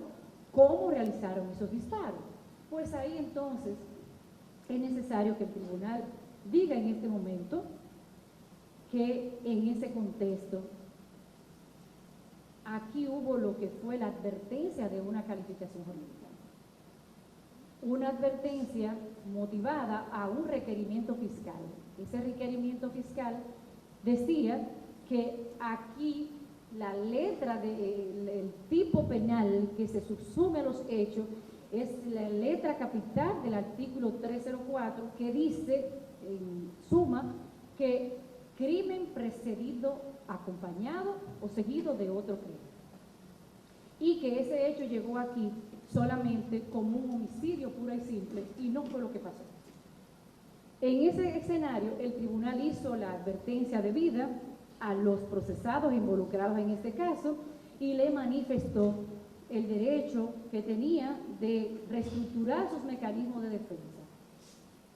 cómo realizaron esos disparos. Pues ahí entonces es necesario que el tribunal diga en este momento que en ese contexto aquí hubo lo que fue la advertencia de una calificación jurídica. Una advertencia motivada a un requerimiento fiscal. Ese requerimiento fiscal decía que aquí la letra del tipo penal que se subsume a los hechos es la letra capital del artículo 304 que dice, en suma, que crimen precedido, acompañado o seguido de otro crimen. Y que ese hecho llegó aquí solamente como un homicidio puro y simple, y no fue lo que pasó. En ese escenario, el tribunal hizo la advertencia debida a los procesados involucrados en este caso y le manifestó el derecho que tenía de reestructurar sus mecanismos de defensa.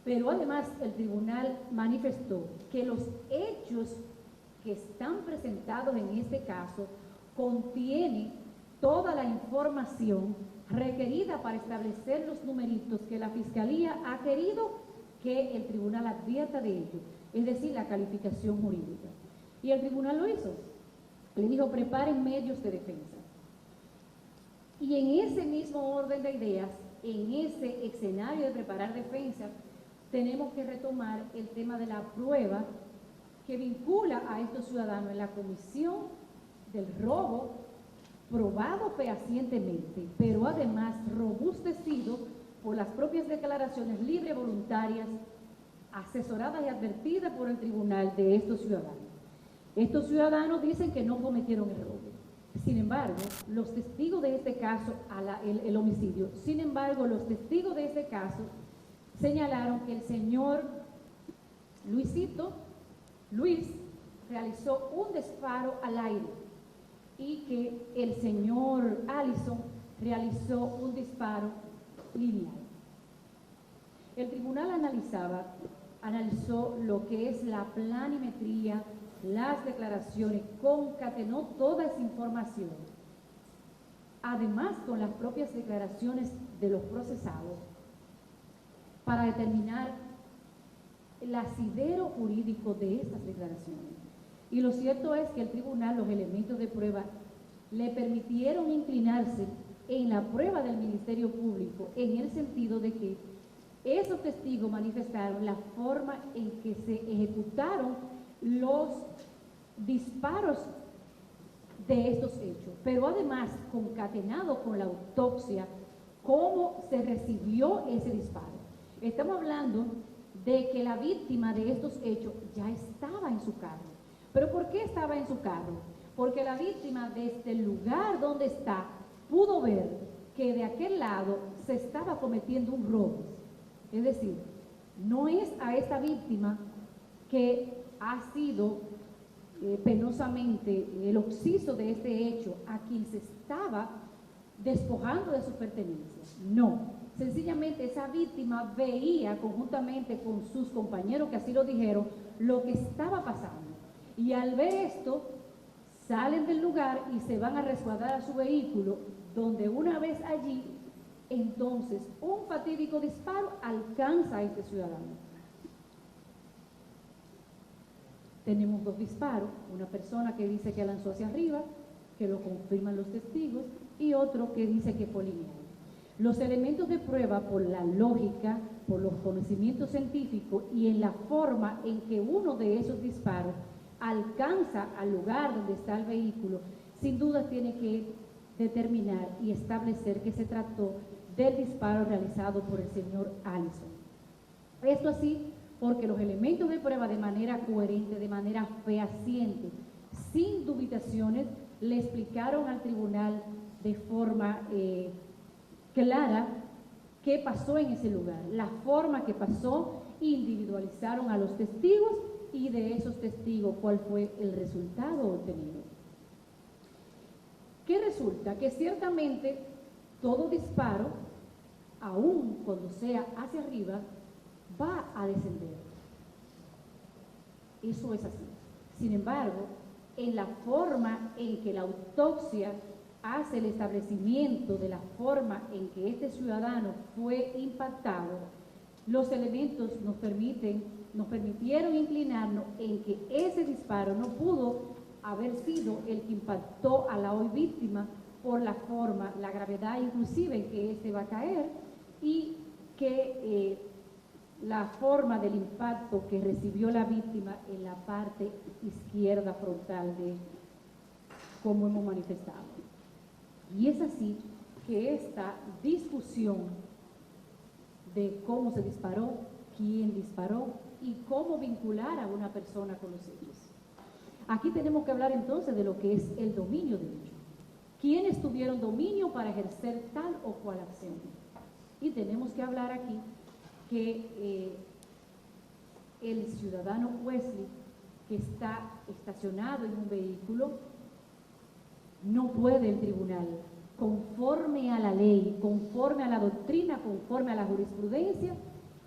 Pero además el tribunal manifestó que los hechos que están presentados en este caso contienen toda la información requerida para establecer los numeritos que la Fiscalía ha querido que el tribunal advierta de ello, es decir, la calificación jurídica. Y el tribunal lo hizo. Le dijo, preparen medios de defensa. Y en ese mismo orden de ideas, en ese escenario de preparar defensa, tenemos que retomar el tema de la prueba que vincula a estos ciudadanos en la comisión del robo, probado fehacientemente, pero además robustecido por las propias declaraciones libres, voluntarias, asesoradas y advertidas por el tribunal de estos ciudadanos. Estos ciudadanos dicen que no cometieron el robo. Sin embargo, los testigos de este caso, el homicidio, sin embargo, los testigos de este caso señalaron que el señor Luis realizó un disparo al aire y que el señor Allison realizó un disparo lineal. El tribunal analizó lo que es la planimetría, las declaraciones, concatenó toda esa información, además con las propias declaraciones de los procesados, para determinar el asidero jurídico de estas declaraciones. Y lo cierto es que el tribunal, los elementos de prueba, le permitieron inclinarse en la prueba del Ministerio Público, en el sentido de que esos testigos manifestaron la forma en que se ejecutaron los disparos de estos hechos, pero además concatenado con la autopsia, cómo se recibió ese disparo. Estamos hablando de que la víctima de estos hechos ya estaba en su carro. ¿Pero por qué estaba en su carro? Porque la víctima, desde el lugar donde está, pudo ver que de aquel lado se estaba cometiendo un robo. Es decir, no es a esta víctima que ha sido penosamente el occiso de este hecho a quien se estaba despojando de sus pertenencias. No, sencillamente esa víctima veía conjuntamente con sus compañeros que así lo dijeron lo que estaba pasando. Y al ver esto, salen del lugar y se van a resguardar a su vehículo, donde una vez allí, entonces un fatídico disparo alcanza a este ciudadano. Tenemos dos disparos, una persona que dice que lanzó hacia arriba, que lo confirman los testigos, y otro que dice que fue lineal. Los elementos de prueba, por la lógica, por los conocimientos científicos y en la forma en que uno de esos disparos alcanza al lugar donde está el vehículo, sin duda tiene que determinar y establecer que se trató del disparo realizado por el señor Allison. Esto así porque los elementos de prueba, de manera coherente, de manera fehaciente, sin dubitaciones, le explicaron al tribunal de forma clara qué pasó en ese lugar, la forma que pasó, individualizaron a los testigos y de esos testigos cuál fue el resultado obtenido. ¿Qué resulta? Que ciertamente todo disparo, aun cuando sea hacia arriba, va a descender. Eso es así. Sin embargo, en la forma en que la autopsia hace el establecimiento de la forma en que este ciudadano fue impactado, los elementos nos permitieron inclinarnos en que ese disparo no pudo haber sido el que impactó a la hoy víctima por la forma, la gravedad inclusive en que éste va a caer, y que la forma del impacto que recibió la víctima en la parte izquierda frontal de, como hemos manifestado. Y es así que esta discusión de cómo se disparó, quién disparó y cómo vincular a una persona con los hechos. Aquí tenemos que hablar entonces de lo que es el dominio del hecho. quiénes tuvieron dominio para ejercer tal o cual acción. Y tenemos que hablar aquí que el ciudadano Wesley, que está estacionado en un vehículo, no puede el tribunal, conforme a la ley, conforme a la doctrina, conforme a la jurisprudencia,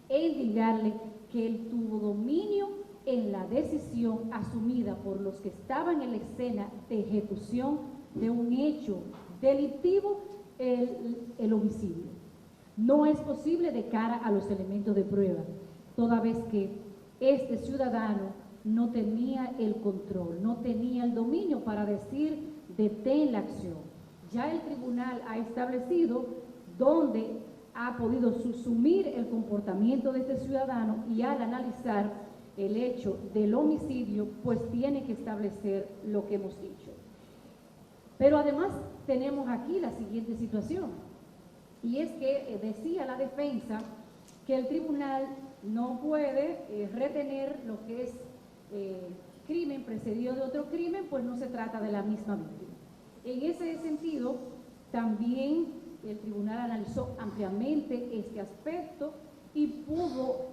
endilgarle que él tuvo dominio en la decisión asumida por los que estaban en la escena de ejecución de un hecho delictivo, el homicidio. No es posible de cara a los elementos de prueba, toda vez que este ciudadano no tenía el control, no tenía el dominio para decir detén la acción. Ya el tribunal ha establecido dónde ha podido subsumir el comportamiento de este ciudadano, y al analizar el hecho del homicidio, pues tiene que establecer lo que hemos dicho. Pero además tenemos aquí la siguiente situación, y es que decía la defensa que el tribunal no puede retener lo que es crimen precedido de otro crimen, pues no se trata de la misma víctima. En ese sentido, también el tribunal analizó ampliamente este aspecto y pudo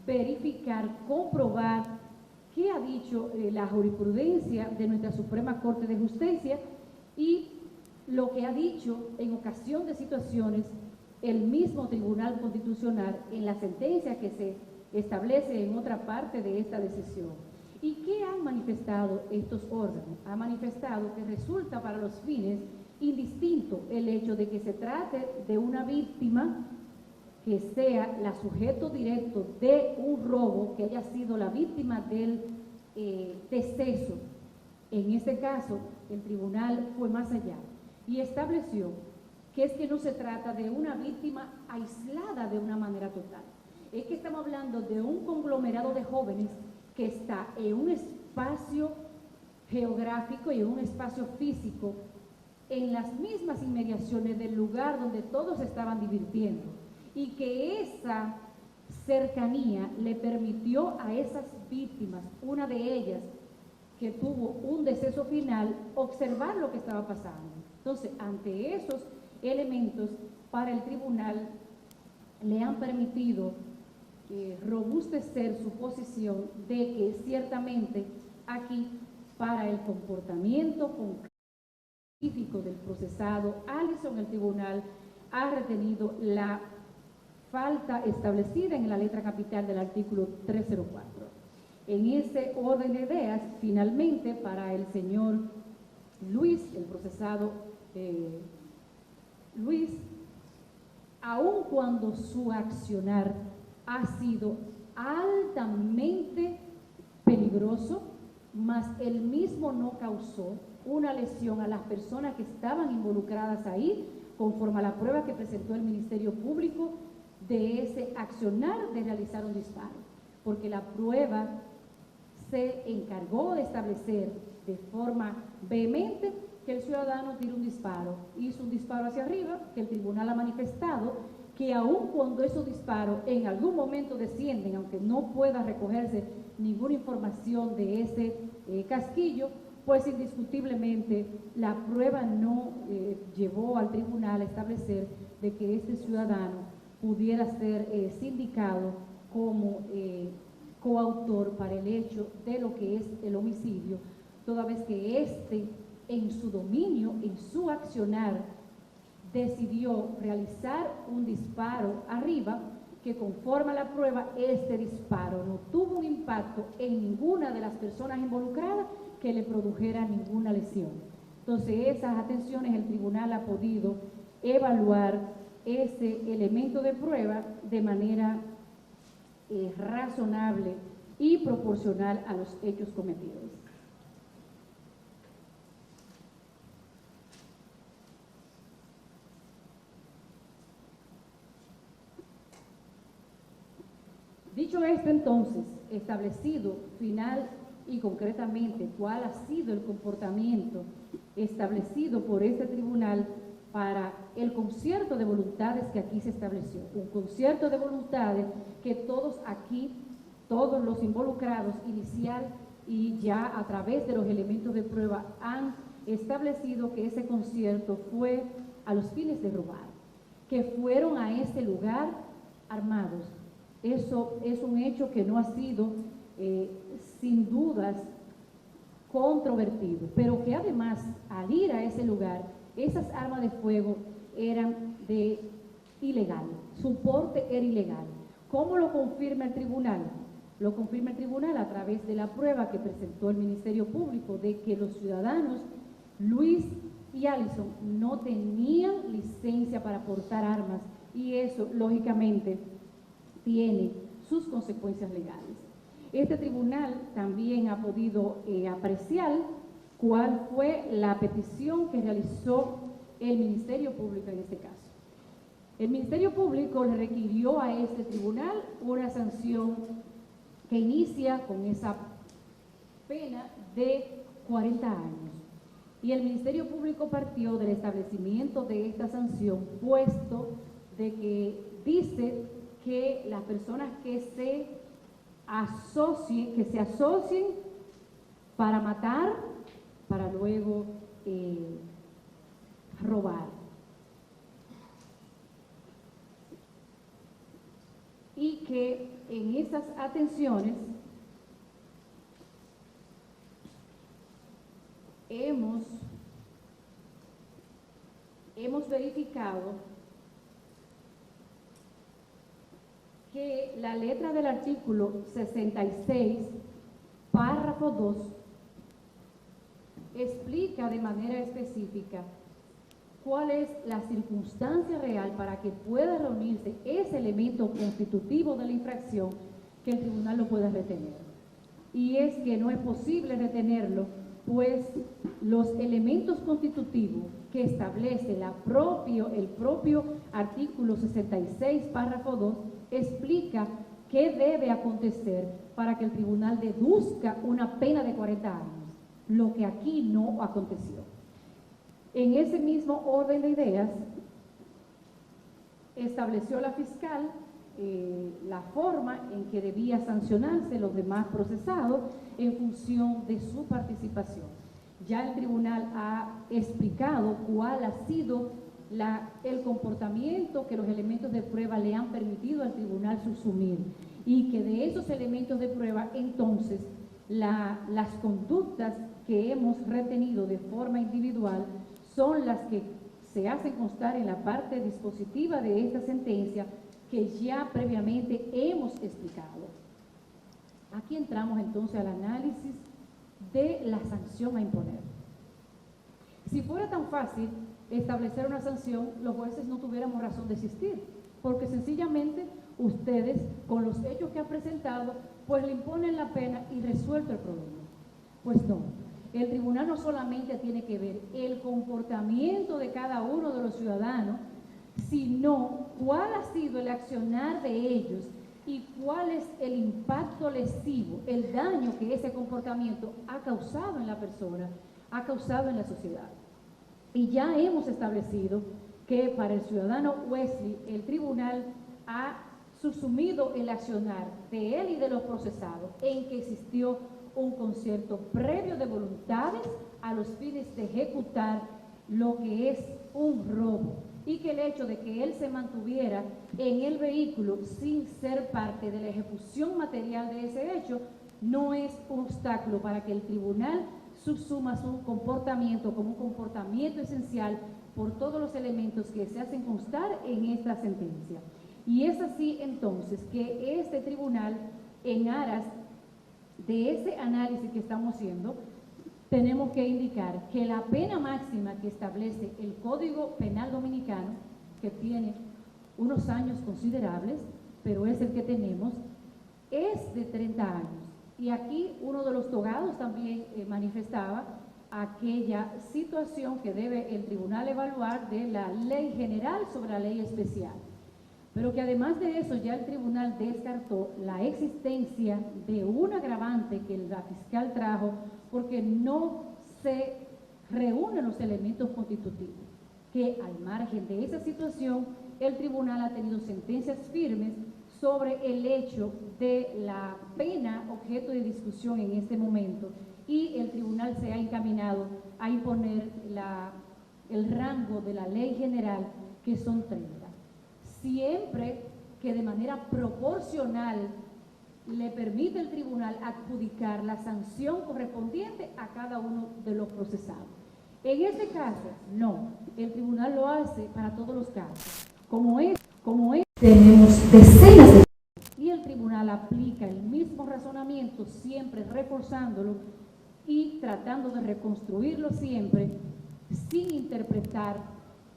verificar, comprobar qué ha dicho la jurisprudencia de nuestra Suprema Corte de Justicia y lo que ha dicho en ocasión de situaciones el mismo Tribunal Constitucional en la sentencia que se establece en otra parte de esta decisión. ¿Y qué han manifestado estos órganos? Han manifestado que resulta para los fines indistinto el hecho de que se trate de una víctima que sea la sujeto directo de un robo, que haya sido la víctima del deceso. En este caso, el tribunal fue más allá y estableció que es que no se trata de una víctima aislada de una manera total. Es que estamos hablando de un conglomerado de jóvenes que está en un espacio geográfico y en un espacio físico, en las mismas inmediaciones del lugar donde todos estaban divirtiendo, y que esa cercanía le permitió a esas víctimas, una de ellas que tuvo un deceso final, observar lo que estaba pasando. Entonces, ante esos elementos, para el tribunal le han permitido robustecer su posición de que ciertamente aquí, para el comportamiento específico del procesado Allison, el tribunal ha retenido la falta establecida en la letra capital del artículo 304. En ese orden de ideas, finalmente, para el señor Luis, el procesado Luis, aun cuando su accionar ha sido altamente peligroso, mas él mismo no causó una lesión a las personas que estaban involucradas ahí, conforme a la prueba que presentó el Ministerio Público de ese accionar de realizar un disparo, porque la prueba se encargó de establecer de forma vehemente que el ciudadano tiró un disparo, hizo un disparo hacia arriba, que el tribunal ha manifestado que aun cuando esos disparos en algún momento descienden, aunque no pueda recogerse ninguna información de ese casquillo, pues indiscutiblemente la prueba no llevó al tribunal a establecer de que este ciudadano pudiera ser sindicado como coautor para el hecho de lo que es el homicidio, toda vez que éste en su dominio, en su accionar, decidió realizar un disparo arriba, que conforme a la prueba, este disparo no tuvo un impacto en ninguna de las personas involucradas que le produjera ninguna lesión. Entonces, esas atenciones el tribunal ha podido evaluar ese elemento de prueba de manera razonable y proporcional a los hechos cometidos. Dicho esto, entonces, establecido final y concretamente cuál ha sido el comportamiento establecido por este tribunal para el concierto de voluntades que aquí se estableció, un concierto de voluntades que todos aquí, todos los involucrados inicial y ya a través de los elementos de prueba han establecido que ese concierto fue a los fines de robar, que fueron a ese lugar armados. Eso es un hecho que no ha sido, sin dudas, controvertido, pero que además, al ir a ese lugar, esas armas de fuego eran de ilegal, su porte era ilegal. ¿Cómo lo confirma el tribunal? Lo confirma el tribunal a través de la prueba que presentó el Ministerio Público de que los ciudadanos Luis y Alison no tenían licencia para portar armas, y eso lógicamente tiene sus consecuencias legales. Este tribunal también ha podido apreciar cuál fue la petición que realizó el Ministerio Público en este caso. El Ministerio Público le requirió a este tribunal una sanción que inicia con esa pena de 40 años. Y el Ministerio Público partió del establecimiento de esta sanción, puesto de que dice que las personas que se asocien para matar, para luego robar. Y que en esas atenciones hemos verificado que la letra del artículo 66, párrafo 2, explica de manera específica cuál es la circunstancia real para que pueda reunirse ese elemento constitutivo de la infracción, que el tribunal lo pueda retener. Y es que no es posible retenerlo, pues los elementos constitutivos que establece el propio artículo 66, párrafo 2, explica qué debe acontecer para que el tribunal deduzca una pena de 40 años, lo que aquí no aconteció. En ese mismo orden de ideas, estableció la fiscal la forma en que debía sancionarse los demás procesados en función de su participación. Ya el tribunal ha explicado cuál ha sido el comportamiento que los elementos de prueba le han permitido al tribunal subsumir, y que de esos elementos de prueba, entonces, las conductas que hemos retenido de forma individual son las que se hacen constar en la parte dispositiva de esta sentencia que ya previamente hemos explicado. Aquí entramos entonces al análisis de la sanción a imponer. Si fuera tan fácil establecer una sanción, los jueces no tuviéramos razón de existir, porque sencillamente ustedes, con los hechos que han presentado, pues le imponen la pena y resuelto el problema. Pues no. El tribunal no solamente tiene que ver el comportamiento de cada uno de los ciudadanos, sino cuál ha sido el accionar de ellos y cuál es el impacto lesivo, el daño que ese comportamiento ha causado en la persona, ha causado en la sociedad. Y ya hemos establecido que para el ciudadano Wesley, el tribunal ha subsumido el accionar de él y de los procesados en que existió un concierto previo de voluntades a los fines de ejecutar lo que es un robo, y que el hecho de que él se mantuviera en el vehículo sin ser parte de la ejecución material de ese hecho no es un obstáculo para que el tribunal subsuma su comportamiento como un comportamiento esencial por todos los elementos que se hacen constar en esta sentencia. Y es así entonces que este tribunal, en aras de ese análisis que estamos haciendo, tenemos que indicar que la pena máxima que establece el Código Penal Dominicano, que tiene unos años considerables, pero es el que tenemos, es de 30 años. Y aquí uno de los togados también manifestaba aquella situación que debe el tribunal evaluar de la ley general sobre la ley especial. Pero que además de eso ya el tribunal descartó la existencia de un agravante que la fiscal trajo porque no se reúnen los elementos constitutivos, que al margen de esa situación el tribunal ha tenido sentencias firmes sobre el hecho de la pena objeto de discusión en este momento, y el tribunal se ha encaminado a imponer el rango de la ley general, que son 30. Siempre que de manera proporcional le permite el tribunal adjudicar la sanción correspondiente a cada uno de los procesados. En este caso, no, el tribunal lo hace para todos los casos. Como es, tenemos decenas de... Y el tribunal aplica el mismo razonamiento, siempre reforzándolo y tratando de reconstruirlo siempre, sin interpretar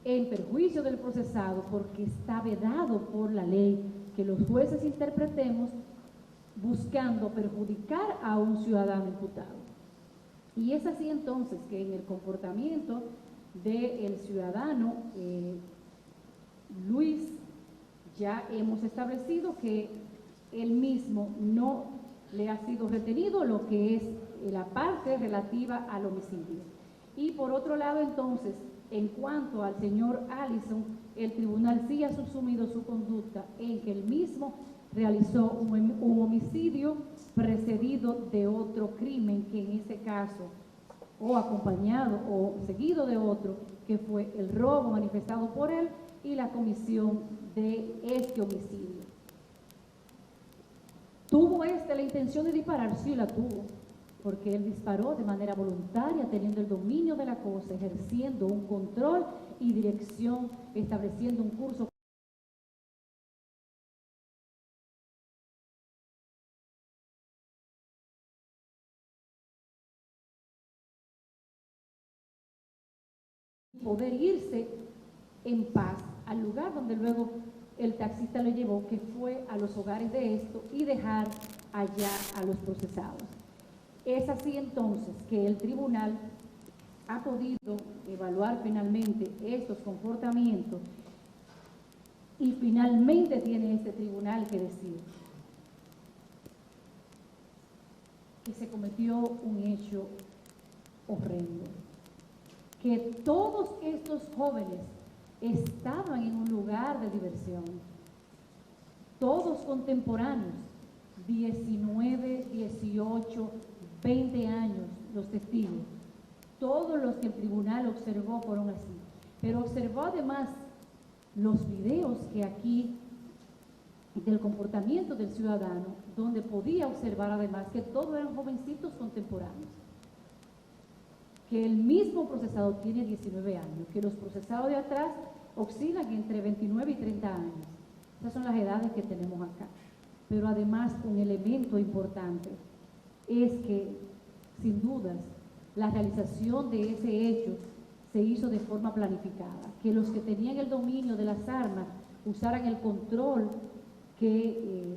en perjuicio del procesado, porque está vedado por la ley que los jueces interpretemos buscando perjudicar a un ciudadano imputado. Y es así entonces que en el comportamiento del ciudadano Luis, ya hemos establecido que él mismo no le ha sido retenido lo que es la parte relativa al homicidio. Y por otro lado entonces, en cuanto al señor Allison, el tribunal sí ha subsumido su conducta en que él mismo realizó un homicidio precedido de otro crimen, que en este caso, o acompañado o seguido de otro, que fue el robo manifestado por él y la comisión de este homicidio. ¿Tuvo la intención de disparar? Sí, la tuvo, porque él disparó de manera voluntaria, teniendo el dominio de la cosa, ejerciendo un control y dirección, estableciendo un curso poder irse en paz al lugar donde luego el taxista lo llevó, que fue a los hogares de esto, y dejar allá a los procesados. Es así entonces que el tribunal ha podido evaluar finalmente estos comportamientos y finalmente tiene este tribunal que decir que se cometió un hecho horrendo, que todos estos jóvenes estaban en un lugar de diversión, todos contemporáneos, 19, 18, 20 años, los testigos, todos los que el tribunal observó fueron así, pero observó además los videos que aquí del comportamiento del ciudadano, donde podía observar además que todos eran jovencitos contemporáneos, que el mismo procesado tiene 19 años, que los procesados de atrás oscilan entre 29 y 30 años. Esas son las edades que tenemos acá. Pero además un elemento importante es que, sin dudas, la realización de ese hecho se hizo de forma planificada, que los que tenían el dominio de las armas usaran el control que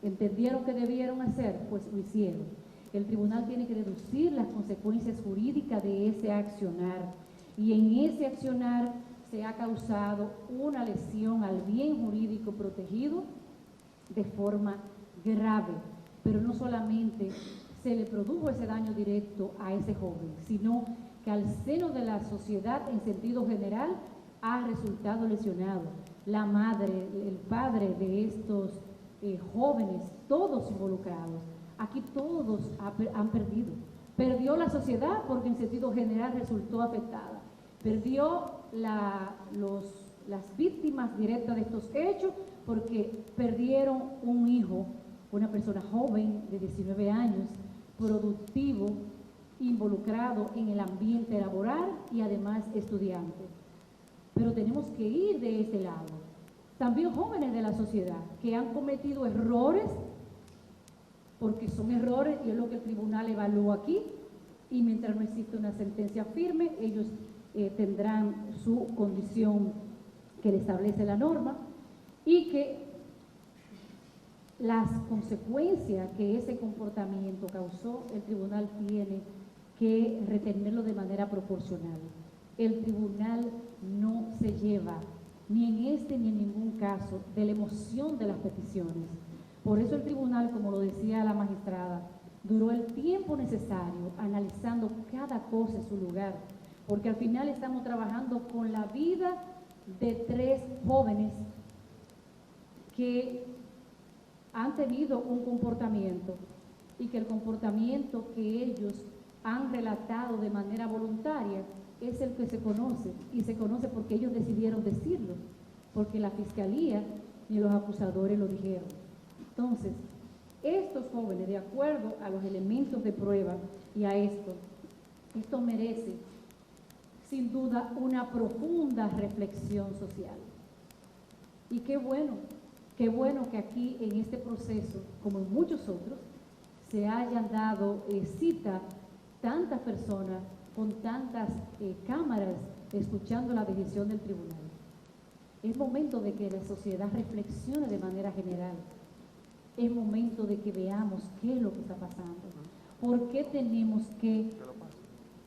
entendieron que debieron hacer, pues lo hicieron. El tribunal tiene que deducir las consecuencias jurídicas de ese accionar, y en ese accionar se ha causado una lesión al bien jurídico protegido de forma grave, pero no solamente se le produjo ese daño directo a ese joven, sino que al seno de la sociedad en sentido general ha resultado lesionado. La madre, el padre de estos jóvenes, todos involucrados. Aquí todos han perdido. Perdió la sociedad porque en sentido general resultó afectada. Perdió las víctimas directas de estos hechos porque perdieron un hijo, una persona joven de 19 años, productivo, involucrado en el ambiente laboral y además estudiante. Pero tenemos que ir de ese lado. También jóvenes de la sociedad que han cometido errores, porque son errores y es lo que el tribunal evalúa aquí, y mientras no existe una sentencia firme, ellos tendrán su condición que le establece la norma, y que las consecuencias que ese comportamiento causó, el tribunal tiene que retenerlo de manera proporcional. El tribunal no se lleva, ni en este ni en ningún caso, de la emoción de las peticiones. Por eso el tribunal, como lo decía la magistrada, duró el tiempo necesario analizando cada cosa en su lugar, porque al final estamos trabajando con la vida de 3 jóvenes que han tenido un comportamiento y que el comportamiento que ellos han relatado de manera voluntaria es el que se conoce, y se conoce porque ellos decidieron decirlo, porque la fiscalía ni los acusadores lo dijeron. Entonces, estos jóvenes, de acuerdo a los elementos de prueba y a esto merece sin duda una profunda reflexión social. Y qué bueno que aquí en este proceso, como en muchos otros, se hayan dado cita tantas personas con tantas cámaras escuchando la decisión del tribunal. Es momento de que la sociedad reflexione de manera general. Es momento de que veamos qué es lo que está pasando. ¿Por qué tenemos que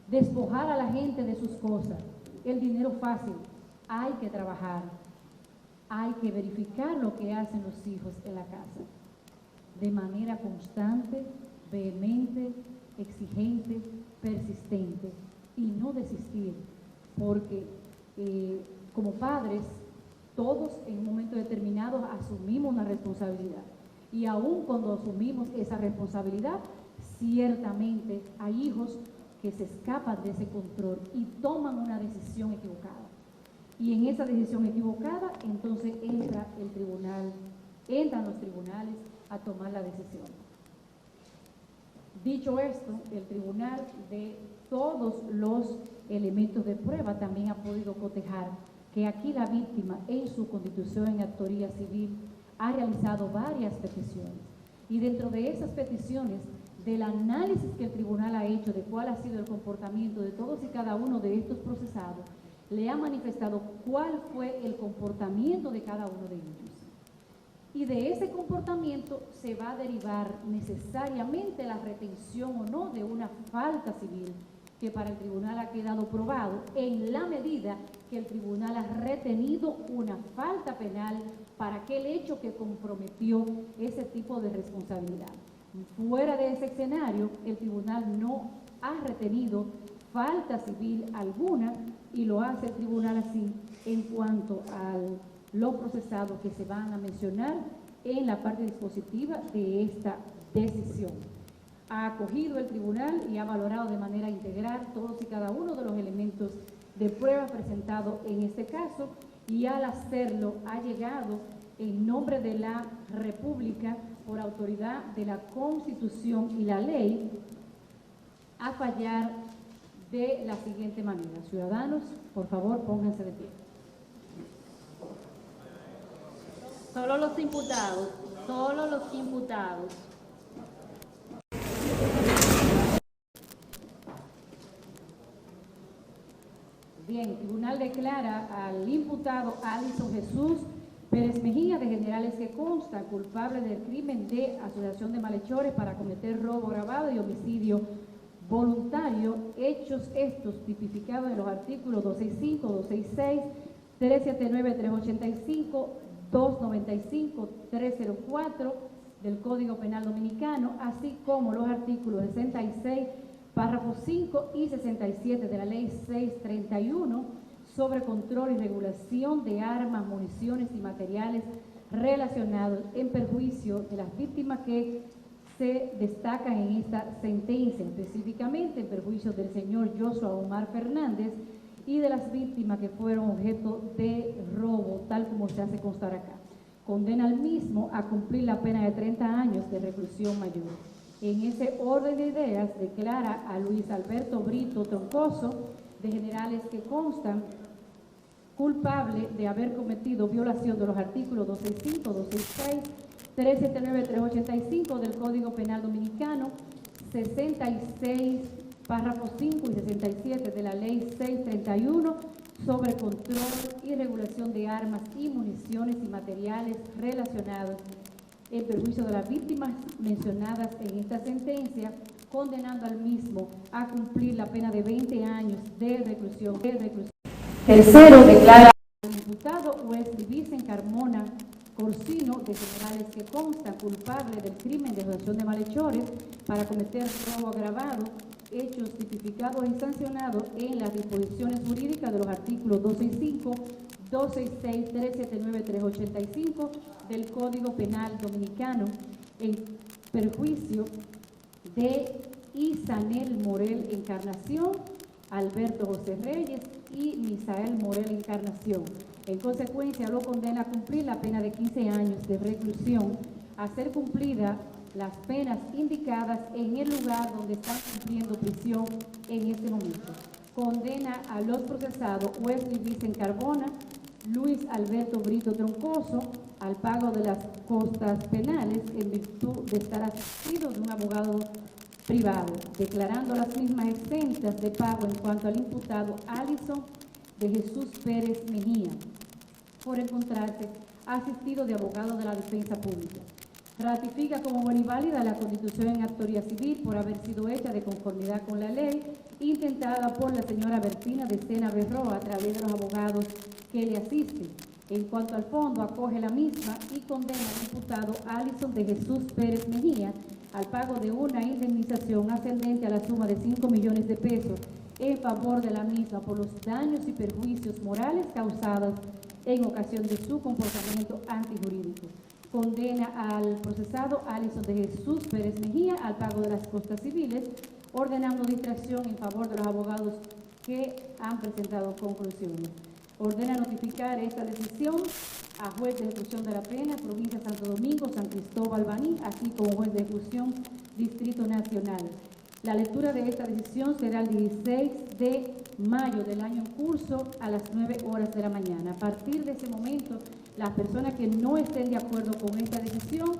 despojar a la gente de sus cosas? El dinero fácil. Hay que trabajar. Hay que verificar lo que hacen los hijos en la casa. De manera constante, vehemente, exigente, persistente. Y no desistir. Porque como padres, todos en un momento determinado asumimos una responsabilidad. Y aún cuando asumimos esa responsabilidad, ciertamente hay hijos que se escapan de ese control y toman una decisión equivocada. Y en esa decisión equivocada, entonces entran los tribunales a tomar la decisión. Dicho esto, el tribunal de todos los elementos de prueba también ha podido cotejar que aquí la víctima en su constitución en autoría civil ha realizado varias peticiones, y dentro de esas peticiones, del análisis que el tribunal ha hecho de cuál ha sido el comportamiento de todos y cada uno de estos procesados, le ha manifestado cuál fue el comportamiento de cada uno de ellos. Y de ese comportamiento se va a derivar necesariamente la retención o no de una falta civil, que para el tribunal ha quedado probado en la medida que el tribunal ha retenido una falta penal para aquel hecho que comprometió ese tipo de responsabilidad. Fuera de ese escenario, el tribunal no ha retenido falta civil alguna, y lo hace el tribunal así en cuanto a los procesados que se van a mencionar en la parte dispositiva de esta decisión. Ha acogido el tribunal y ha valorado de manera integral todos y cada uno de los elementos de prueba presentados en este caso, y al hacerlo ha llegado en nombre de la República, por autoridad de la Constitución y la ley, a fallar de la siguiente manera. Ciudadanos, por favor, pónganse de pie. Solo los imputados, solo los imputados. Bien, el tribunal declara al imputado Alison Jesús Pérez Mejía, de Generales que consta, culpable del crimen de asociación de malhechores para cometer robo agravado y homicidio voluntario, hechos estos tipificados en los artículos 265, 266, 379, 385, 295, 304 del Código Penal Dominicano, así como los artículos 66, párrafos 5 y 67 de la Ley 631 sobre control y regulación de armas, municiones y materiales relacionados, en perjuicio de las víctimas que se destacan en esta sentencia, específicamente en perjuicio del señor Joshua Omar Fernández y de las víctimas que fueron objeto de robo, tal como se hace constar acá. Condena al mismo a cumplir la pena de 30 años de reclusión mayor. En ese orden de ideas, declara a Luis Alberto Brito Troncoso, de Generales que constan, culpable de haber cometido violación de los artículos 265, 266, 379, 385 del Código Penal Dominicano, 66, párrafos 5 y 67 de la Ley 631 sobre control y regulación de armas y municiones y materiales relacionados, en perjuicio de las víctimas mencionadas en esta sentencia, condenando al mismo a cumplir la pena de 20 años de reclusión. Tercero, declara al imputado Wesley Vicen Carmona Corsino, de Generales que consta, culpable del crimen de asociación de malhechores para cometer robo agravado, hechos tipificados y sancionados en las disposiciones jurídicas de los artículos 265, 266, 379, 385 del Código Penal Dominicano, en perjuicio de Isanel Morel Encarnación, Alberto José Reyes y Misael Morel Encarnación. En consecuencia, lo condena a cumplir la pena de 15 años de reclusión, a ser cumplida las penas indicadas en el lugar donde están cumpliendo prisión en este momento. Condena a los procesados Wesley Vicen Carbona, Luis Alberto Brito Troncoso al pago de las costas penales en virtud de estar asistido de un abogado privado, declarando las mismas exentas de pago en cuanto al imputado Alison de Jesús Pérez Mejía, por encontrarse asistido de abogado de la defensa pública. Ratifica como buena y válida la constitución en autoría civil por haber sido hecha de conformidad con la ley, intentada por la señora Bertina de Sena Berroa a través de los abogados que le asisten. En cuanto al fondo, acoge la misma y condena al imputado Alison de Jesús Pérez Mejía al pago de una indemnización ascendente a la suma de 5 millones de pesos en favor de la misma por los daños y perjuicios morales causados en ocasión de su comportamiento antijurídico. Condena al procesado Alison de Jesús Pérez Mejía al pago de las costas civiles, ordenando distracción en favor de los abogados que han presentado conclusiones. Ordena notificar esta decisión a juez de ejecución de la pena, provincia de Santo Domingo, San Cristóbal, Baní, así como juez de ejecución, Distrito Nacional. La lectura de esta decisión será el 16 de mayo del año en curso a las 9 horas de la mañana. A partir de ese momento, las personas que no estén de acuerdo con esta decisión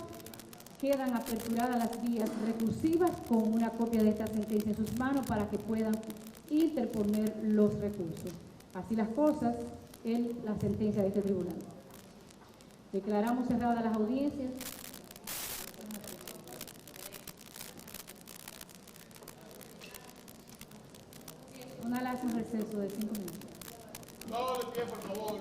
quedan aperturadas las vías recursivas con una copia de esta sentencia en sus manos para que puedan interponer los recursos. Así las cosas, la sentencia de este tribunal. Declaramos cerradas las audiencias. Un receso de 5 minutos. No, de pie, por favor.